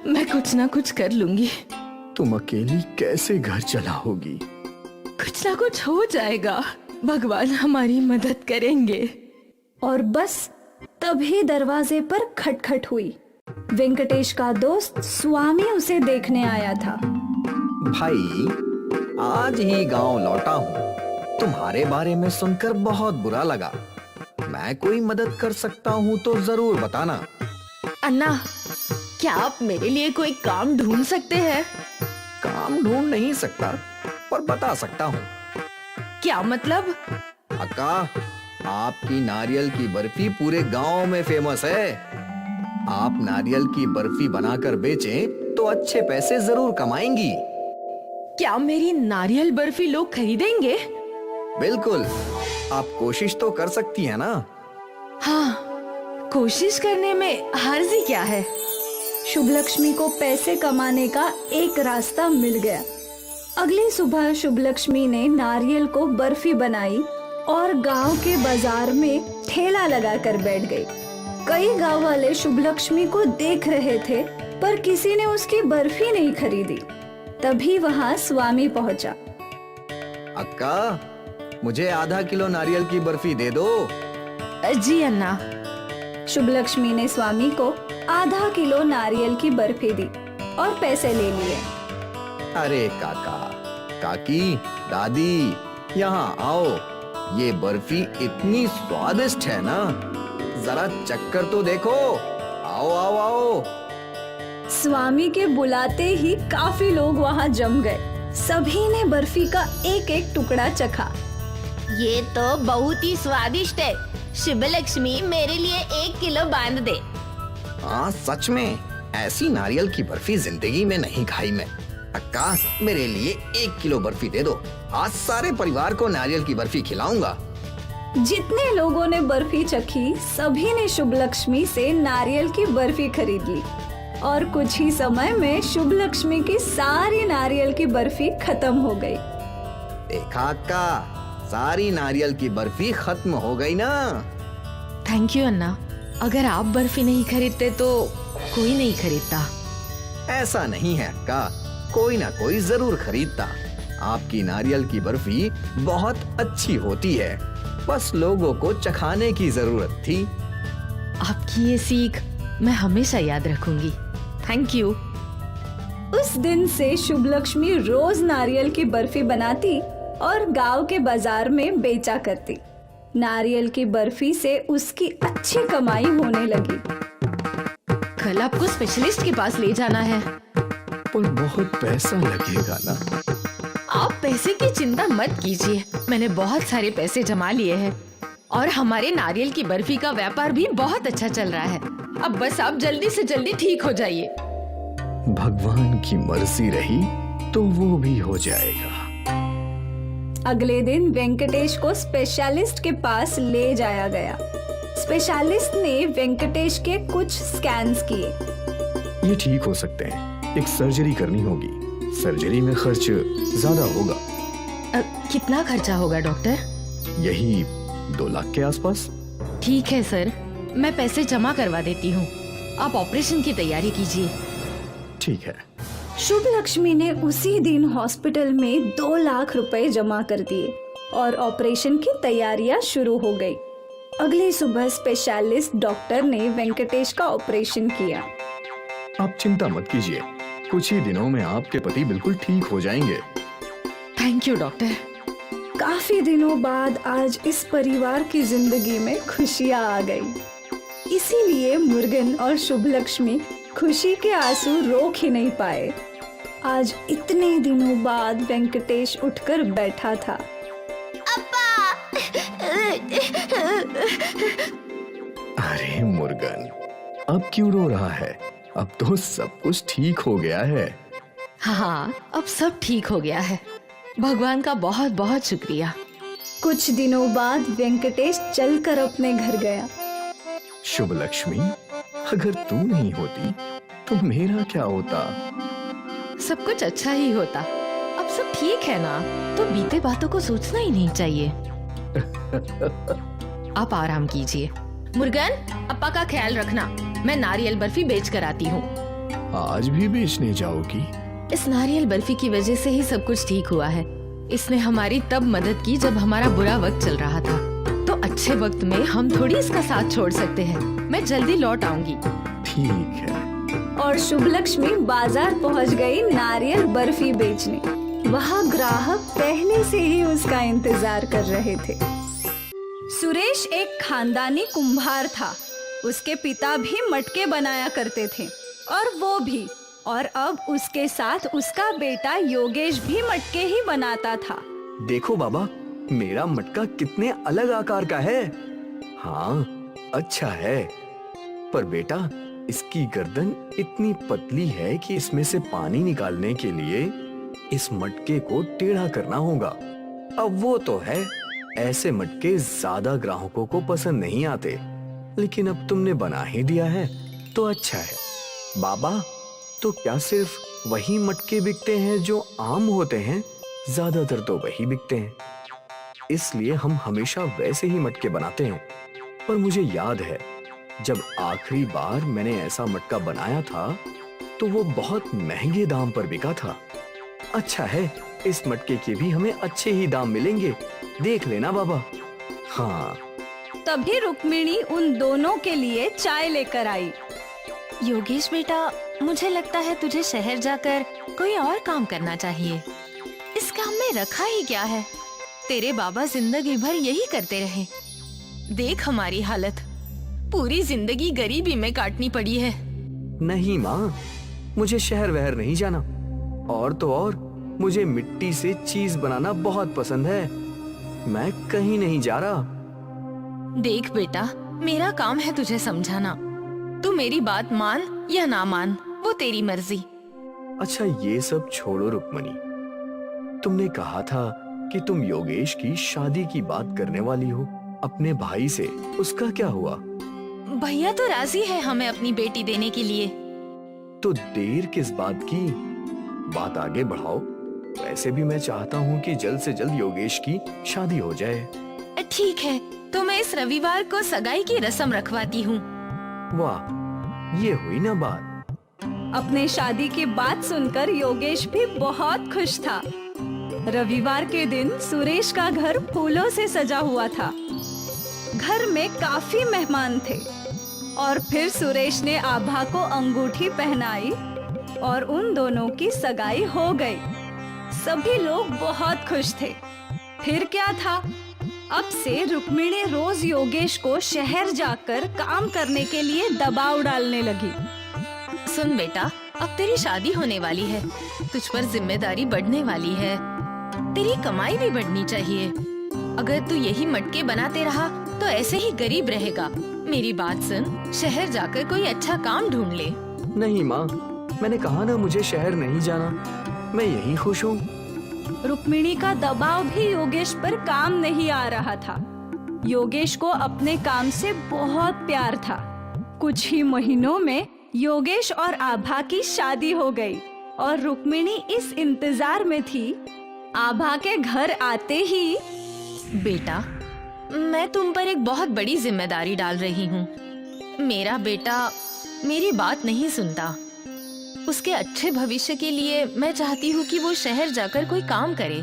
मैं कुछ ना कुछ कर लूंगी। तुम अकेली कैसे घर चलाओगी? कुछ ना कुछ हो जाएगा, भगवान हमारी मदद करेंगे। और बस तभी दरवाजे पर खटखट हुई। वेंकटेश का दोस्त स्वामी उसे देखने आया था। भाई, आज ही गांव लौटा हूँ। तुम्हारे बारे में सुनकर बहुत बुरा लगा। मैं कोई मदद कर सकता हूँ तो जरूर बताना। अन्ना, क्या आप मेरे लिए कोई काम ढूंढ सकते हैं? काम ढूंढ नहीं सकता, पर बता सकता हूँ। क्या मतलब? अक्का, आपकी नारियल की बर्फी पूरे गांव में फेमस है। आप नारियल की बर्फी बनाकर बेचें तो अच्छे पैसे जरूर कमाएंगी। क्या मेरी नारियल बर्फी लोग खरीदेंगे? बिल्कुल, आप कोशिश तो कर सकती हैं ना? हाँ, कोशिश करने में हर्जी क्या है? शुभ लक्ष्मी को पैसे कमाने का एक रास्ता मिल गया। अगली सुबह शुभ लक्ष्मी ने नारियल को बर्फी बनाई और गांव के बाजार में ठेला लगाकर बैठ गई। कई गांव वाले शुभ लक्ष्मी को देख रहे थे, पर किसी ने उसकी बर्फी नहीं खरीदी। तभी वहां स्वामी पहुंचा। अक्का, मुझे आधा किलो नारियल की बर्फी दे दो। जी अन्ना। शुभ लक्ष्मी ने स्वामी को आधा किलो नारियल की बर्फी दी और पैसे ले लिए। अरे काका, काकी, दादी, यहाँ आओ। ये बर्फी इतनी स्वादिष्ट है ना, जरा चक्कर तो देखो। आओ आओ आओ। स्वामी के बुलाते ही काफी लोग वहां जम गए। सभी ने बर्फी का एक एक टुकड़ा चखा। ये तो बहुत ही स्वादिष्ट है। शुभ लक्ष्मी, मेरे लिए 1 किलो बांध दे। हाँ, सच में ऐसी नारियल की बर्फी जिंदगी में नहीं खाई मैं। अक्का, मेरे लिए 1 किलो बर्फी दे दो। आज सारे परिवार को नारियल की बर्फी खिलाऊंगा। जितने लोगों ने बर्फी चखी, सभी ने शुभ लक्ष्मी से नारियल की बर्फी खरीद ली और कुछ ही समय में शुभ लक्ष्मी की सारी नारियल की बर्फी खत्म हो गई। देखा अक्का, सारी नारियल की बर्फी खत्म हो गई ना। थैंक यू अन्ना। अगर आप बर्फी नहीं खरीदते तो कोई नहीं खरीदता। ऐसा नहीं है अक्का, कोई ना कोई जरूर खरीदता। आपकी नारियल की बर्फी बहुत अच्छी होती है, बस लोगों को चखाने की जरूरत थी। आपकी ये सीख मैं हमेशा याद रखूंगी। Thank you. उस दिन से शुभ लक्ष्मी रोज नारियल की बर्फी बनाती और गांव के बाजार में बेचा करती। नारियल की बर्फी से उसकी अच्छी कमाई होने लगी। कल आपको स्पेशलिस्ट के पास ले जाना है। पर बहुत पैसा लगेगा ना। आप पैसे की चिंता मत कीजिए, मैंने बहुत सारे पैसे जमा लिए हैं और हमारे नारियल की बर्फी का व्यापार भी बहुत अच्छा चल रहा है। अब बस आप जल्दी से जल्दी ठीक हो जाइए। भगवान की मर्जी रही तो वो भी हो जाएगा। अगले दिन वेंकटेश को स्पेशलिस्ट के पास ले जाया गया। स्पेशलिस्ट ने वेंकटेश के कुछ स्कैन्स किए। ये ठीक हो सकते हैं, एक सर्जरी करनी होगी। सर्जरी में खर्च ज्यादा होगा। कितना खर्चा होगा डॉक्टर? यही 2 लाख के आसपास। ठीक है सर, मैं पैसे जमा करवा देती हूँ। आप ऑपरेशन की तैयारी कीजिए। ठीक है। शुभ लक्ष्मी ने उसी दिन हॉस्पिटल में 2 लाख रुपए जमा कर दिए और ऑपरेशन की तैयारियां शुरू हो गई। अगली सुबह स्पेशलिस्ट डॉक्टर ने वेंकटेश का ऑपरेशन किया। आप चिंता मत कीजिए, कुछ ही दिनों में आपके पति बिल्कुल ठीक हो जाएंगे। Thank you doctor. काफी दिनों बाद आज इस परिवार की जिंदगी में खुशियां आ गई। इसीलिए मुर्गन और शुभ लक्ष्मी खुशी के आंसू रोक ही नहीं पाए। आज इतने दिनों बाद वेंकटेश उठकर बैठा था। अब्बा, अरे मुर्गन, अब क्यों रो रहा है? अब तो सब कुछ ठीक हो गया है। हाँ, अब सब ठीक हो गया है। भगवान का बहुत बहुत शुक्रिया। कुछ दिनों बाद वेंकटेश चलकर अपने घर गया। शुभ लक्ष्मी, अगर तू नहीं होती तो मेरा क्या होता? सब कुछ अच्छा ही होता। अब सब ठीक है ना, तो बीते बातों को सोचना ही नहीं चाहिए। आप आराम कीजिए। मुर्गन, अप्पा का ख्याल रखना। मैं नारियल बर्फी बेच कर आती हूँ। आज भी बेचने जाओगी? इस नारियल बर्फी की वजह से ही सब कुछ ठीक हुआ है। इसने हमारी तब मदद की जब हमारा बुरा वक्त चल रहा था, तो अच्छे वक्त में हम थोड़ी इसका साथ छोड़ सकते हैं। मैं जल्दी लौट आऊंगी। ठीक है। और शुभ लक्ष्मी बाजार पहुंच गई नारियल बर्फी बेचने। वहाँ ग्राहक पहले से ही उसका इंतजार कर रहे थे। सुरेश एक खानदानी कुम्हार था। उसके पिता भी मटके बनाया करते थे और वो भी। और अब उसके साथ उसका बेटा योगेश भी मटके ही बनाता था। देखो बाबा, मेरा मटका कितने अलग आकार का है। हाँ, अच्छा है, पर बेटा इसकी गर्दन इतनी पतली है कि इसमें से पानी निकालने के लिए इस मटके को टेढ़ा करना होगा। अब वो तो है, ऐसे मटके ज्यादा ग्राहकों को पसंद नहीं आते, लेकिन अब तुमने बना ही दिया है तो अच्छा है। बाबा, तो क्या सिर्फ वही मटके बिकते हैं जो आम होते हैं? ज्यादातर तो वही बिकते हैं, इसलिए हम हमेशा वैसे ही मटके बनाते हैं। पर मुझे याद है, जब आखिरी बार मैंने ऐसा मटका बनाया था तो वो बहुत महंगे दाम पर बिका था। अच्छा है, इस मटके के भी हमें अच्छे ही दाम मिलेंगे, देख लेना बाबा। हाँ। तभी रुक्मिणी उन दोनों के लिए चाय लेकर आई। योगेश बेटा, मुझे लगता है तुझे शहर जाकर कोई और काम करना चाहिए। इस काम में रखा ही क्या है? तेरे बाबा जिंदगी भर यही करते रहे। देख हमारी हालत, पूरी जिंदगी गरीबी में काटनी पड़ी है। नहीं माँ, मुझे शहर वहर नहीं जाना। और तो और मुझे मिट्टी से चीज बनाना बहुत पसंद है। मैं कहीं नहीं जा रहा। देख बेटा, मेरा काम है तुझे समझाना। तू मेरी बात मान या ना मान, वो तेरी मर्जी। अच्छा, ये सब छोड़ो रुक्मणी। तुमने कहा था कि तुम योगेश की शादी की बात करने वाली हो अपने भाई से। उसका क्या हुआ? भैया तो राजी है हमें अपनी बेटी देने के लिए। तो देर किस बात की? बात आगे बढ़ाओ। वैसे भी मैं चाहता हूँ कि जल्द से जल्द योगेश की शादी हो जाए। ठीक है, तो मैं इस रविवार को सगाई की रस्म रखवाती हूँ। वाह, ये हुई ना बात। अपने शादी की बात सुनकर योगेश भी बहुत खुश था। रविवार के दिन सुरेश का घर फूलों से सजा हुआ था। घर में काफी मेहमान थे और फिर सुरेश ने आभा को अंगूठी पहनाई और उन दोनों की सगाई हो गई। सभी लोग बहुत खुश थे। फिर क्या था, अब से रुक्मिणी रोज योगेश को शहर जाकर काम करने के लिए दबाव डालने लगी। सुन बेटा, अब तेरी शादी होने वाली है, तुझ पर जिम्मेदारी बढ़ने वाली है, तेरी कमाई भी बढ़नी चाहिए। अगर तू यही मटके बनाते रहा तो ऐसे ही गरीब रहेगा। मेरी बात सुन, शहर जाकर कोई अच्छा काम ढूंढ ले। नहीं माँ, मैंने कहा ना मुझे शहर नहीं जाना, मैं यही खुश हूँ। रुक्मिणी का दबाव भी योगेश पर काम नहीं आ रहा था। योगेश को अपने काम से बहुत प्यार था। कुछ ही महीनों में योगेश और आभा की शादी हो गई और रुक्मिणी इस इंतजार में थी आभा के घर आते ही। बेटा, मैं तुम पर एक बहुत बड़ी जिम्मेदारी डाल रही हूँ। मेरा बेटा मेरी बात नहीं सुनता। उसके अच्छे भविष्य के लिए मैं चाहती हूँ कि वो शहर जाकर कोई काम करे,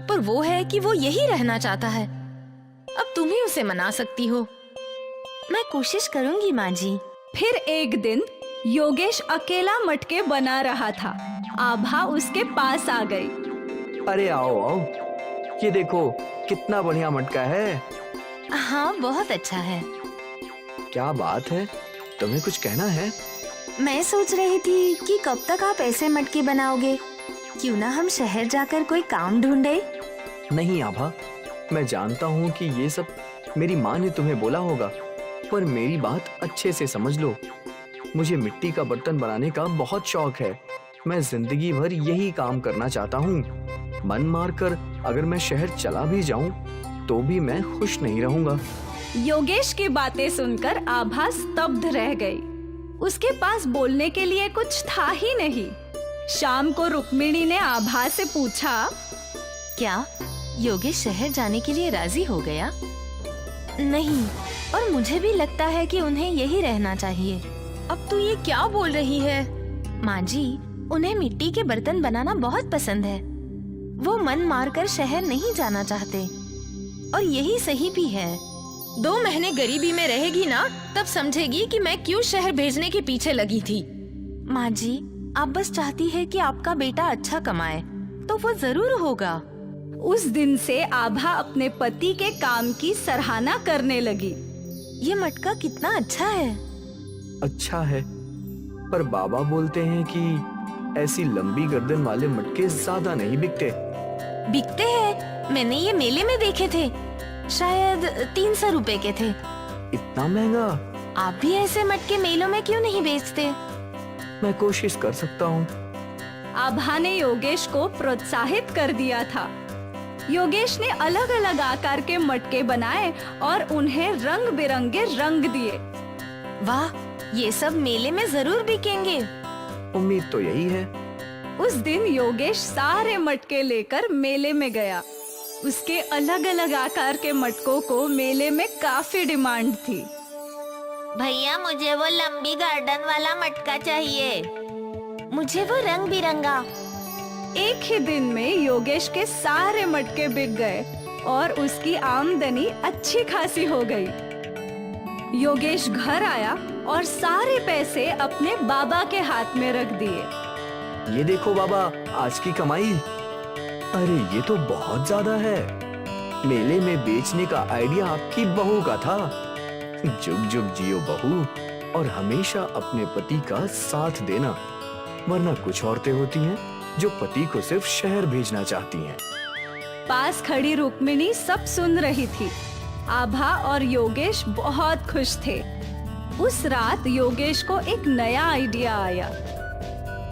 पर वो है कि वो यही रहना चाहता है। अब तुम ही उसे मना सकती हो। मैं कोशिश करूंगी माँ जी। फिर एक दिन योगेश अकेला मटके बना रहा था। आभा उसके पास आ गई। अरे आओ आओ, ये देखो कितना बढ़िया मटका है। हाँ, बहुत अच्छा है। क्या बात है, तुम्हें कुछ कहना है? मैं सोच रही थी कि कब तक आप ऐसे मटके बनाओगे? क्यों ना हम शहर जाकर कोई काम ढूंढे? नहीं आभा, मैं जानता हूँ कि ये सब मेरी माँ ने तुम्हें बोला होगा, पर मेरी बात अच्छे से समझ लो। मुझे मिट्टी का बर्तन बनाने का बहुत शौक है। मैं जिंदगी भर यही काम करना चाहता हूँ। मन मारकर अगर मैं शहर चला भी जाऊं तो भी मैं खुश नहीं रहूंगा। योगेश की बातें सुनकर आभा स्तब्ध रह गई। उसके पास बोलने के लिए कुछ था ही नहीं। शाम को रुक्मिणी ने आभा से पूछा, क्या योगेश शहर जाने के लिए राजी हो गया? नहीं, और मुझे भी लगता है कि उन्हें यही रहना चाहिए। अब तू ये क्या बोल रही है? माँ जी, उन्हें मिट्टी के बर्तन बनाना बहुत पसंद है। वो मन मारकर शहर नहीं जाना चाहते, और यही सही भी है। 2 महीने गरीबी में रहेगी ना, तब समझेगी कि मैं क्यों शहर भेजने के पीछे लगी थी। माँ जी, आप बस चाहती है कि आपका बेटा अच्छा कमाए, तो वो जरूर होगा। उस दिन से आभा अपने पति के काम की सराहना करने लगी। ये मटका कितना अच्छा है। अच्छा है, पर बाबा बोलते हैं कि ऐसी लंबी गर्दन वाले मटके ज्यादा नहीं बिकते। बिकते हैं, मैंने ये मेले में देखे थे। शायद 300 रुपए के थे। इतना महंगा? आप भी ऐसे मटके मेलों में क्यों नहीं बेचते? मैं कोशिश कर सकता हूँ। आभा ने योगेश को प्रोत्साहित कर दिया था। योगेश ने अलग अलग आकार के मटके बनाए और उन्हें रंग बिरंगे रंग दिए। वाह, ये सब मेले में जरूर बिकेंगे। उम्मीद तो यही है। उस दिन योगेश सारे मटके लेकर मेले में गया। उसके अलग अलग आकार के मटकों को मेले में काफी डिमांड थी। भैया, मुझे वो लंबी गार्डन वाला मटका चाहिए। मुझे वो रंग बिरंगा। एक ही दिन में योगेश के सारे मटके बिक गए और उसकी आमदनी अच्छी खासी हो गई। योगेश घर आया और सारे पैसे अपने बाबा के हाथ में रख दिए। ये देखो बाबा, आज की कमाई। अरे ये तो बहुत ज्यादा है। मेले में बेचने का आइडिया आपकी बहू का था। जुग जुग जियो बहू, और हमेशा अपने पति का साथ देना, वरना कुछ औरतें होती हैं जो पति को सिर्फ शहर भेजना चाहती हैं। पास खड़ी रुक्मिणी सब सुन रही थी। आभा और योगेश बहुत खुश थे। उस रात योगेश को एक नया आइडिया आया।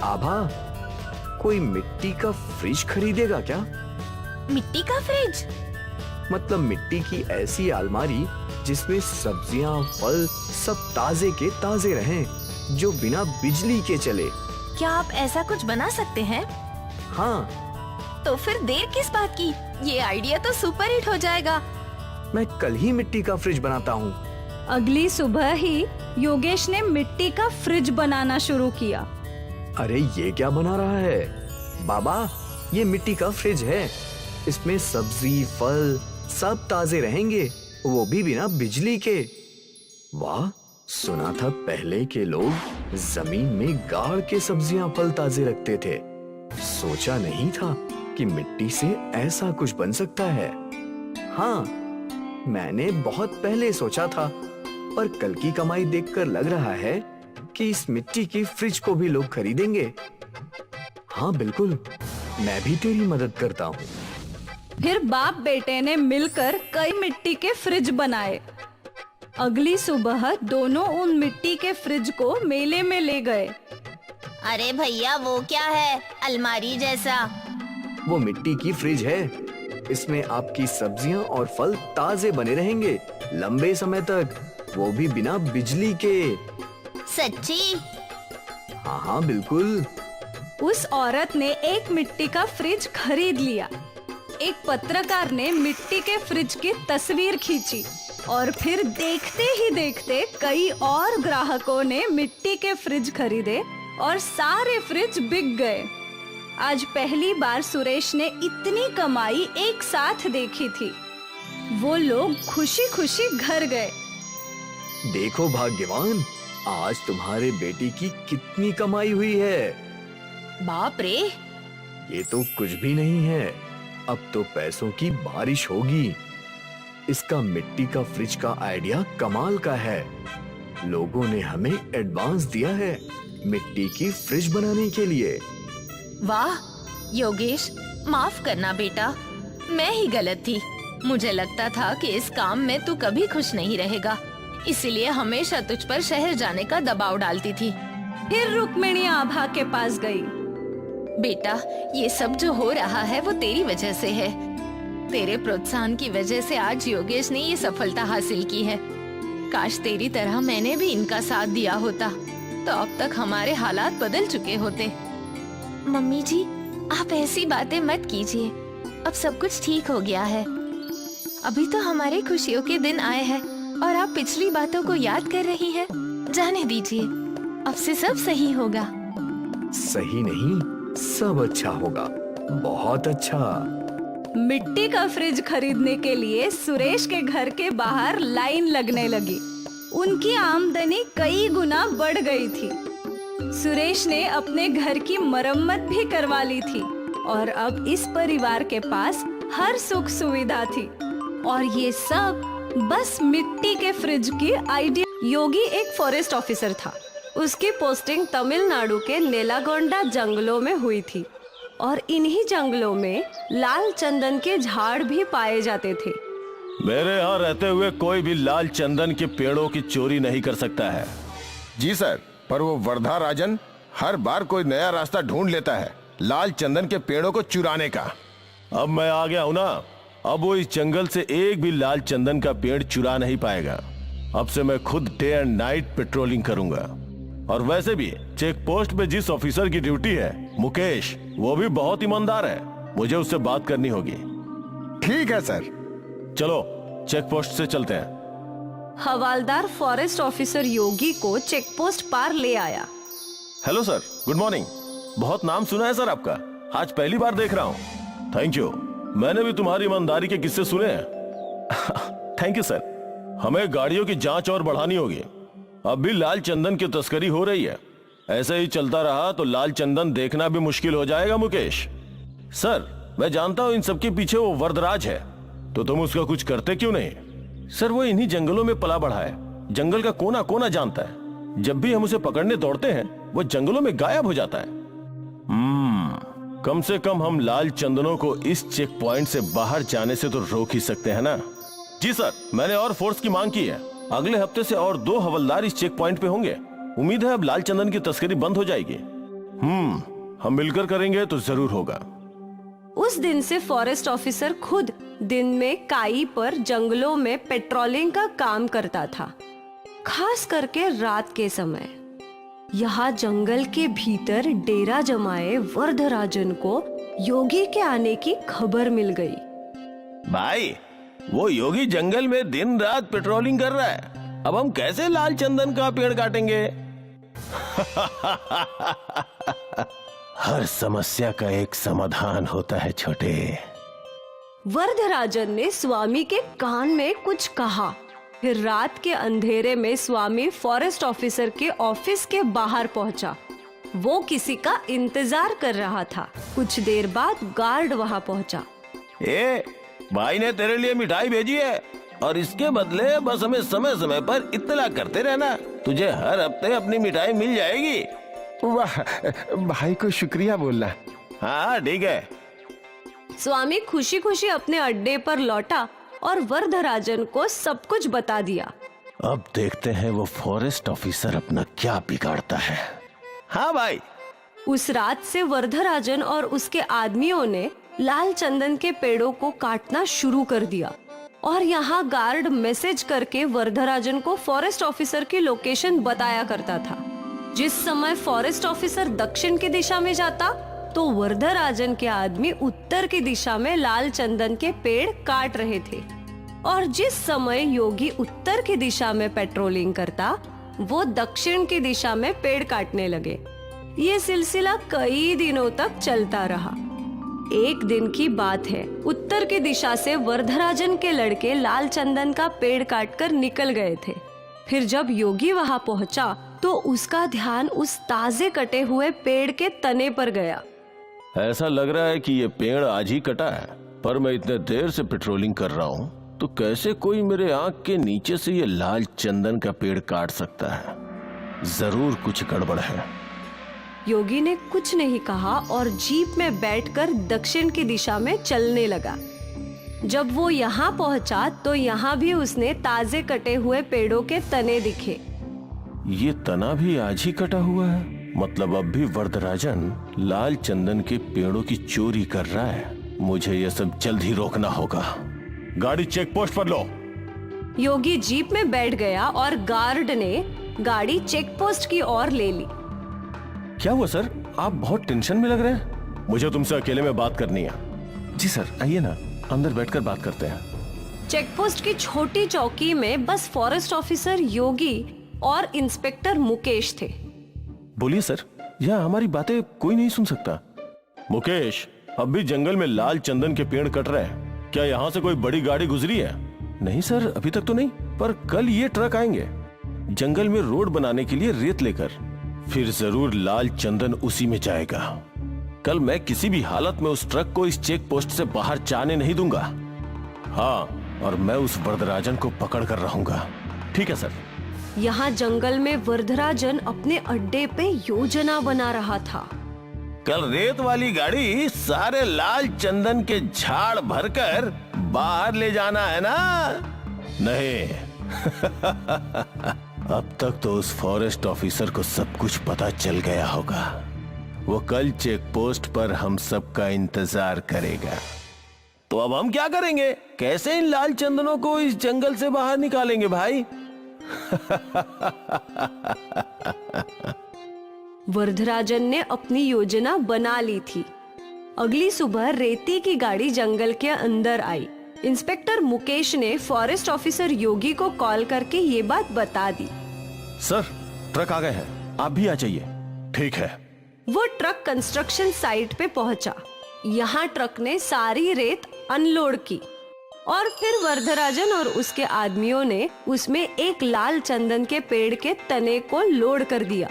आभा, कोई मिट्टी का फ्रिज खरीदेगा क्या? मिट्टी का फ्रिज? मतलब मिट्टी की ऐसी अलमारी जिसमें सब्जियां, फल सब ताजे के ताजे रहें, जो बिना बिजली के चले। क्या आप ऐसा कुछ बना सकते हैं? हाँ। तो फिर देर किस बात की? ये आइडिया तो सुपर हिट हो जाएगा। मैं कल ही मिट्टी का फ्रिज बनाता हूँ। अगली सुबह ही योगेश ने मिट्टी का फ्रिज बनाना शुरू किया। अरे ये क्या बना रहा है? बाबा, ये मिट्टी का फ्रिज है। इसमें सब्जी, फल सब ताजे रहेंगे, वो भी बिना बिजली के। वाह, सुना था पहले के लोग जमीन में गाड़ के सब्जियां, फल ताजे रखते थे। सोचा नहीं था कि मिट्टी से ऐसा कुछ बन सकता है। हाँ, मैंने बहुत पहले सोचा था, पर कल की कमाई देखकर लग रहा है कि इस मिट्टी की फ्रिज को भी लोग खरीदेंगे। हाँ बिल्कुल, मैं भी तेरी मदद करता हूँ। फिर बाप बेटे ने मिलकर कई मिट्टी के फ्रिज बनाए। अगली सुबह दोनों उन मिट्टी के फ्रिज को मेले में ले गए। अरे भैया, वो क्या है? अलमारी जैसा। वो मिट्टी की फ्रिज है। इसमें आपकी सब्जियां और फल ताजे बने रहेंगे लंबे समय तक, वो भी बिना बिजली के। सच्ची? हाँ हाँ बिल्कुल। उस औरत ने एक मिट्टी का फ्रिज खरीद लिया। एक पत्रकार ने मिट्टी के फ्रिज की तस्वीर खींची और फिर देखते ही देखते कई और ग्राहकों ने मिट्टी के फ्रिज खरीदे और सारे फ्रिज बिक गए। आज पहली बार सुरेश ने इतनी कमाई एक साथ देखी थी। वो लोग खुशी खुशी घर गए। देखो भाग्यवान, आज तुम्हारे बेटी की कितनी कमाई हुई है। बाप रे, ये तो कुछ भी नहीं है। अब तो पैसों की बारिश होगी। इसका मिट्टी का फ्रिज का आइडिया कमाल का है। लोगों ने हमें एडवांस दिया है मिट्टी की फ्रिज बनाने के लिए। वाह योगेश, माफ करना बेटा, मैं ही गलत थी। मुझे लगता था कि इस काम में तू कभी खुश नहीं रहेगा, इसीलिए हमेशा तुझ पर शहर जाने का दबाव डालती थी। फिर रुक्मिणी आभा के पास गई। बेटा, ये सब जो हो रहा है वो तेरी वजह से है। तेरे प्रोत्साहन की वजह से आज योगेश ने ये सफलता हासिल की है। काश तेरी तरह मैंने भी इनका साथ दिया होता तो अब तक हमारे हालात बदल चुके होते। मम्मी जी, आप ऐसी बातें मत कीजिए। अब सब कुछ ठीक हो गया है। अभी तो हमारे खुशियों के दिन आए हैं और आप पिछली बातों को याद कर रही हैं। जाने दीजिए, अब से सब सही होगा। सही नहीं, सब अच्छा होगा, बहुत अच्छा। मिट्टी का फ्रिज खरीदने के लिए सुरेश के घर के बाहर लाइन लगने लगी। उनकी आमदनी कई गुना बढ़ गई थी। सुरेश ने अपने घर की मरम्मत भी करवा ली थी और अब इस परिवार के पास हर सुख सुविधा थी। और ये सब बस मिट्टी के फ्रिज की आइडिया। योगी एक फॉरेस्ट ऑफिसर था। उसकी पोस्टिंग तमिलनाडु के नेलागोंडा जंगलों में हुई थी और इन्हीं जंगलों में लाल चंदन के झाड़ भी पाए जाते थे। मेरे यहाँ रहते हुए कोई भी लाल चंदन के पेड़ों की चोरी नहीं कर सकता है। जी सर, पर वो वर्धा राजन हर बार कोई नया रास्ता ढूंढ लेता है लाल चंदन के पेड़ों को चुराने का। अब मैं आ गया हूँ ना, अब वो इस जंगल से एक भी लाल चंदन का पेड़ चुरा नहीं पाएगा। अब से मैं खुद डे एंड नाइट पेट्रोलिंग करूंगा। और वैसे भी चेक पोस्ट पे जिस ऑफिसर की ड्यूटी है, मुकेश, वो भी बहुत ईमानदार है। मुझे उससे बात करनी होगी। ठीक है सर। चलो चेक पोस्ट से चलते हैं। हवालदार फॉरेस्ट ऑफिसर योगी को चेक पोस्ट पार ले आया। Hello sir, good morning. बहुत नाम सुना है सर आपका, आज पहली बार देख रहा हूँ। थैंक यू, मैंने भी तुम्हारी ईमानदारी के किस्से सुने हैं। Thank you sir. हमें गाड़ियों की जांच और बढ़ानी होगी। अब भी लाल चंदन की तस्करी हो रही है। ऐसे ही चलता रहा तो लाल चंदन देखना भी मुश्किल हो जाएगा मुकेश। सर, मैं जानता हूँ इन सबके पीछे वो वरदराज है, तो तुम उसका कुछ करते क्यों नहीं? सर, वो इन्हीं जंगलों में पला बढ़ा है, जंगल का कोना कोना जानता है। जब भी हम उसे पकड़ने दौड़ते हैं वो जंगलों में गायब हो जाता है। कम से कम हम लाल चंदनों को इस चेक पॉइंट से बाहर जाने से तो रोक ही सकते हैं ना? जी सर, मैंने और फोर्स की मांग की है। अगले हफ्ते से और 2 हवलदार इस चेक पॉइंट पे होंगे। उम्मीद है अब लाल चंदन की तस्करी बंद हो जाएगी। हम मिलकर करेंगे तो जरूर होगा। उस दिन से फॉरेस्ट ऑफिसर खुद दिन में काई पर जंगलों में पेट्रोलिंग का काम करता था, खास करके रात के समय। यहाँ जंगल के भीतर डेरा जमाए वरदराजन को योगी के आने की खबर मिल गई। भाई, वो योगी जंगल में दिन रात पेट्रोलिंग कर रहा है। अब हम कैसे लाल चंदन का पेड़ काटेंगे? हर समस्या का एक समाधान होता है छोटे। वरदराजन ने स्वामी के कान में कुछ कहा। फिर रात के अंधेरे में स्वामी फॉरेस्ट ऑफिसर के ऑफिस के बाहर पहुंचा। वो किसी का इंतजार कर रहा था। कुछ देर बाद गार्ड वहां पहुंचा। भाई ने तेरे लिए मिठाई भेजी है और इसके बदले बस हमें समय समय पर इत्तला करते रहना। तुझे हर हफ्ते अपनी मिठाई मिल जाएगी। वाह, भाई को शुक्रिया बोलना। हाँ ठीक है। स्वामी खुशी खुशी अपने अड्डे पर लौटा और वरदराजन को सब कुछ बता दिया। अब देखते हैं वो फॉरेस्ट ऑफिसर अपना क्या बिगाड़ता है। हाँ भाई। उस रात से वरदराजन और उसके आदमियों ने लाल चंदन के पेड़ों को काटना शुरू कर दिया और यहाँ गार्ड मैसेज करके वरदराजन को फॉरेस्ट ऑफिसर की लोकेशन बताया करता था। जिस समय फॉरेस्ट ऑफिसर दक्षिण की दिशा में जाता तो वरदराजन के आदमी उत्तर की दिशा में लाल चंदन के पेड़ काट रहे थे। और जिस समय योगी उत्तर की दिशा में पेट्रोलिंग करता, वो दक्षिण की दिशा में पेड़ काटने लगे। ये सिलसिला कई दिनों तक चलता रहा। एक दिन की बात है, उत्तर की दिशा से वरदराजन के लड़के लाल चंदन का पेड़ काटकर निकल गए थे। फिर जब योगी वहां पहुंचा तो उसका ध्यान उस ताजे कटे हुए पेड़ के तने पर गया। ऐसा लग रहा है कि ये पेड़ आज ही कटा है, पर मैं इतने देर से पेट्रोलिंग कर रहा हूँ तो कैसे कोई मेरे आंख के नीचे से ये लाल चंदन का पेड़ काट सकता है? जरूर कुछ गड़बड़ है। योगी ने कुछ नहीं कहा और जीप में बैठकर दक्षिण की दिशा में चलने लगा। जब वो यहाँ पहुंचा तो यहाँ भी उसने ताजे कटे हुए पेड़ों के तने दिखे। ये तना भी आज ही कटा हुआ है, मतलब अब भी वरदराजन लाल चंदन के पेड़ों की चोरी कर रहा है। मुझे यह सब जल्द ही रोकना होगा। गाड़ी चेक पोस्ट पर लो। योगी जीप में बैठ गया और गार्ड ने गाड़ी चेक पोस्ट की ओर ले ली। क्या हुआ सर, आप बहुत टेंशन में लग रहे हैं। मुझे तुमसे अकेले में बात करनी है। जी सर, आइए ना, अंदर बैठकर बात करते हैं। चेक पोस्ट की छोटी चौकी में बस फॉरेस्ट ऑफिसर योगी और इंस्पेक्टर मुकेश थे। बोलिए सर, यहाँ हमारी बातें कोई नहीं सुन सकता। मुकेश, अब भी जंगल में लाल चंदन के पेड़ कट रहे हैं। क्या यहाँ से कोई बड़ी गाड़ी गुजरी है? नहीं सर, अभी तक तो नहीं, पर कल ये ट्रक आएंगे जंगल में रोड बनाने के लिए रेत लेकर। फिर जरूर लाल चंदन उसी में जाएगा। कल मैं किसी भी हालत में उस ट्रक को इस चेक पोस्ट से बाहर जाने नहीं दूंगा। हाँ, और मैं उस वरदराजन को पकड़ कर रहूंगा। ठीक है सर। यहाँ जंगल में वरदराजन अपने अड्डे पे योजना बना रहा था। कल रेत वाली गाड़ी सारे लाल चंदन के झाड़ भरकर बाहर ले जाना है ना? नहीं। अब तक तो उस फॉरेस्ट ऑफिसर को सब कुछ पता चल गया होगा। वो कल चेक पोस्ट पर हम सबका इंतजार करेगा। तो अब हम क्या करेंगे? कैसे इन लाल चंदनों को इस जंगल से बाहर निकालेंगे भाई? वरदराजन ने अपनी योजना बना ली थी। अगली सुबह रेती की गाड़ी जंगल के अंदर आई। इंस्पेक्टर मुकेश ने फॉरेस्ट ऑफिसर योगी को कॉल करके ये बात बता दी। सर, ट्रक आ गए हैं, आप भी आ जाइए। ठीक है। वो ट्रक कंस्ट्रक्शन साइट पे पहुंचा। यहाँ ट्रक ने सारी रेत अनलोड की और फिर वरदराजन और उसके आदमियों ने उसमें एक लाल चंदन के पेड़ के तने को लोड कर दिया।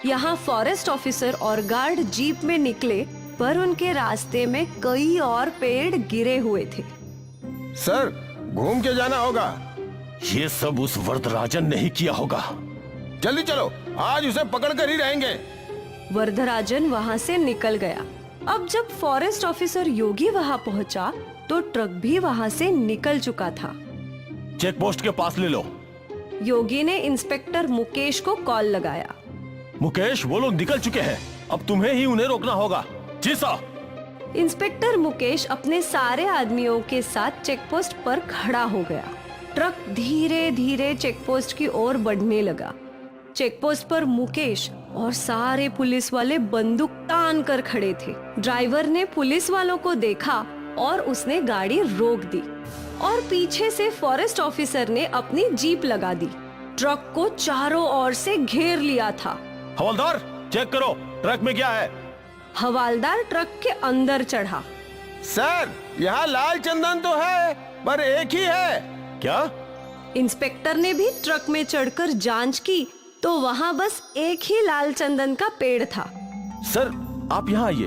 यहाँ फॉरेस्ट ऑफिसर और गार्ड जीप में निकले, पर उनके रास्ते में कई और पेड़ गिरे हुए थे। सर, घूम के जाना होगा। ये सब उस वरदराजन ने ही किया होगा। जल्दी चलो, आज उसे पकड़ कर ही रहेंगे। वरदराजन वहाँ से निकल गया। अब जब फॉरेस्ट ऑफिसर योगी वहाँ पहुँचा तो ट्रक भी वहाँ से निकल चुका था। चेक पोस्ट के पास ले लो। योगी ने इंस्पेक्टर मुकेश को कॉल लगाया। मुकेश, वो लोग निकल चुके हैं, अब तुम्हें ही उन्हें रोकना होगा। जी साहब। इंस्पेक्टर मुकेश अपने सारे आदमियों के साथ चेक पोस्ट पर खड़ा हो गया। ट्रक धीरे धीरे चेक पोस्ट की ओर बढ़ने लगा। चेक पोस्ट पर मुकेश और सारे पुलिस वाले बंदूक तान कर खड़े थे। ड्राइवर ने पुलिस वालों को देखा और उसने गाड़ी रोक दी और पीछे से फॉरेस्ट ऑफिसर ने अपनी जीप लगा दी। ट्रक को चारों ओर से घेर लिया था। हवलदार, चेक करो ट्रक में क्या है। हवलदार ट्रक के अंदर चढ़ा। सर, यहाँ लाल चंदन तो है, पर एक ही है। क्या? इंस्पेक्टर ने भी ट्रक में चढ़कर जांच की तो वहाँ बस एक ही लाल चंदन का पेड़ था। सर, आप यहाँ आइए।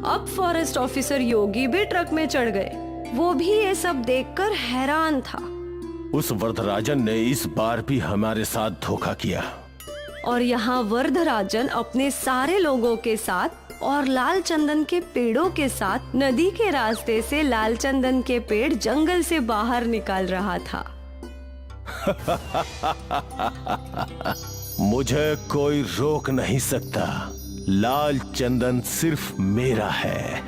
अब फॉरेस्ट ऑफिसर योगी भी ट्रक में चढ़ गए। वो भी ये सब देखकर हैरान था। उस वरदराजन ने इस बार भी हमारे साथ धोखा किया। और यहाँ वरदराजन अपने सारे लोगों के साथ और लाल चंदन के पेड़ों के साथ नदी के रास्ते से लाल चंदन के पेड़ जंगल से बाहर निकाल रहा था। मुझे कोई रोक नहीं सकता। लाल चंदन सिर्फ मेरा है।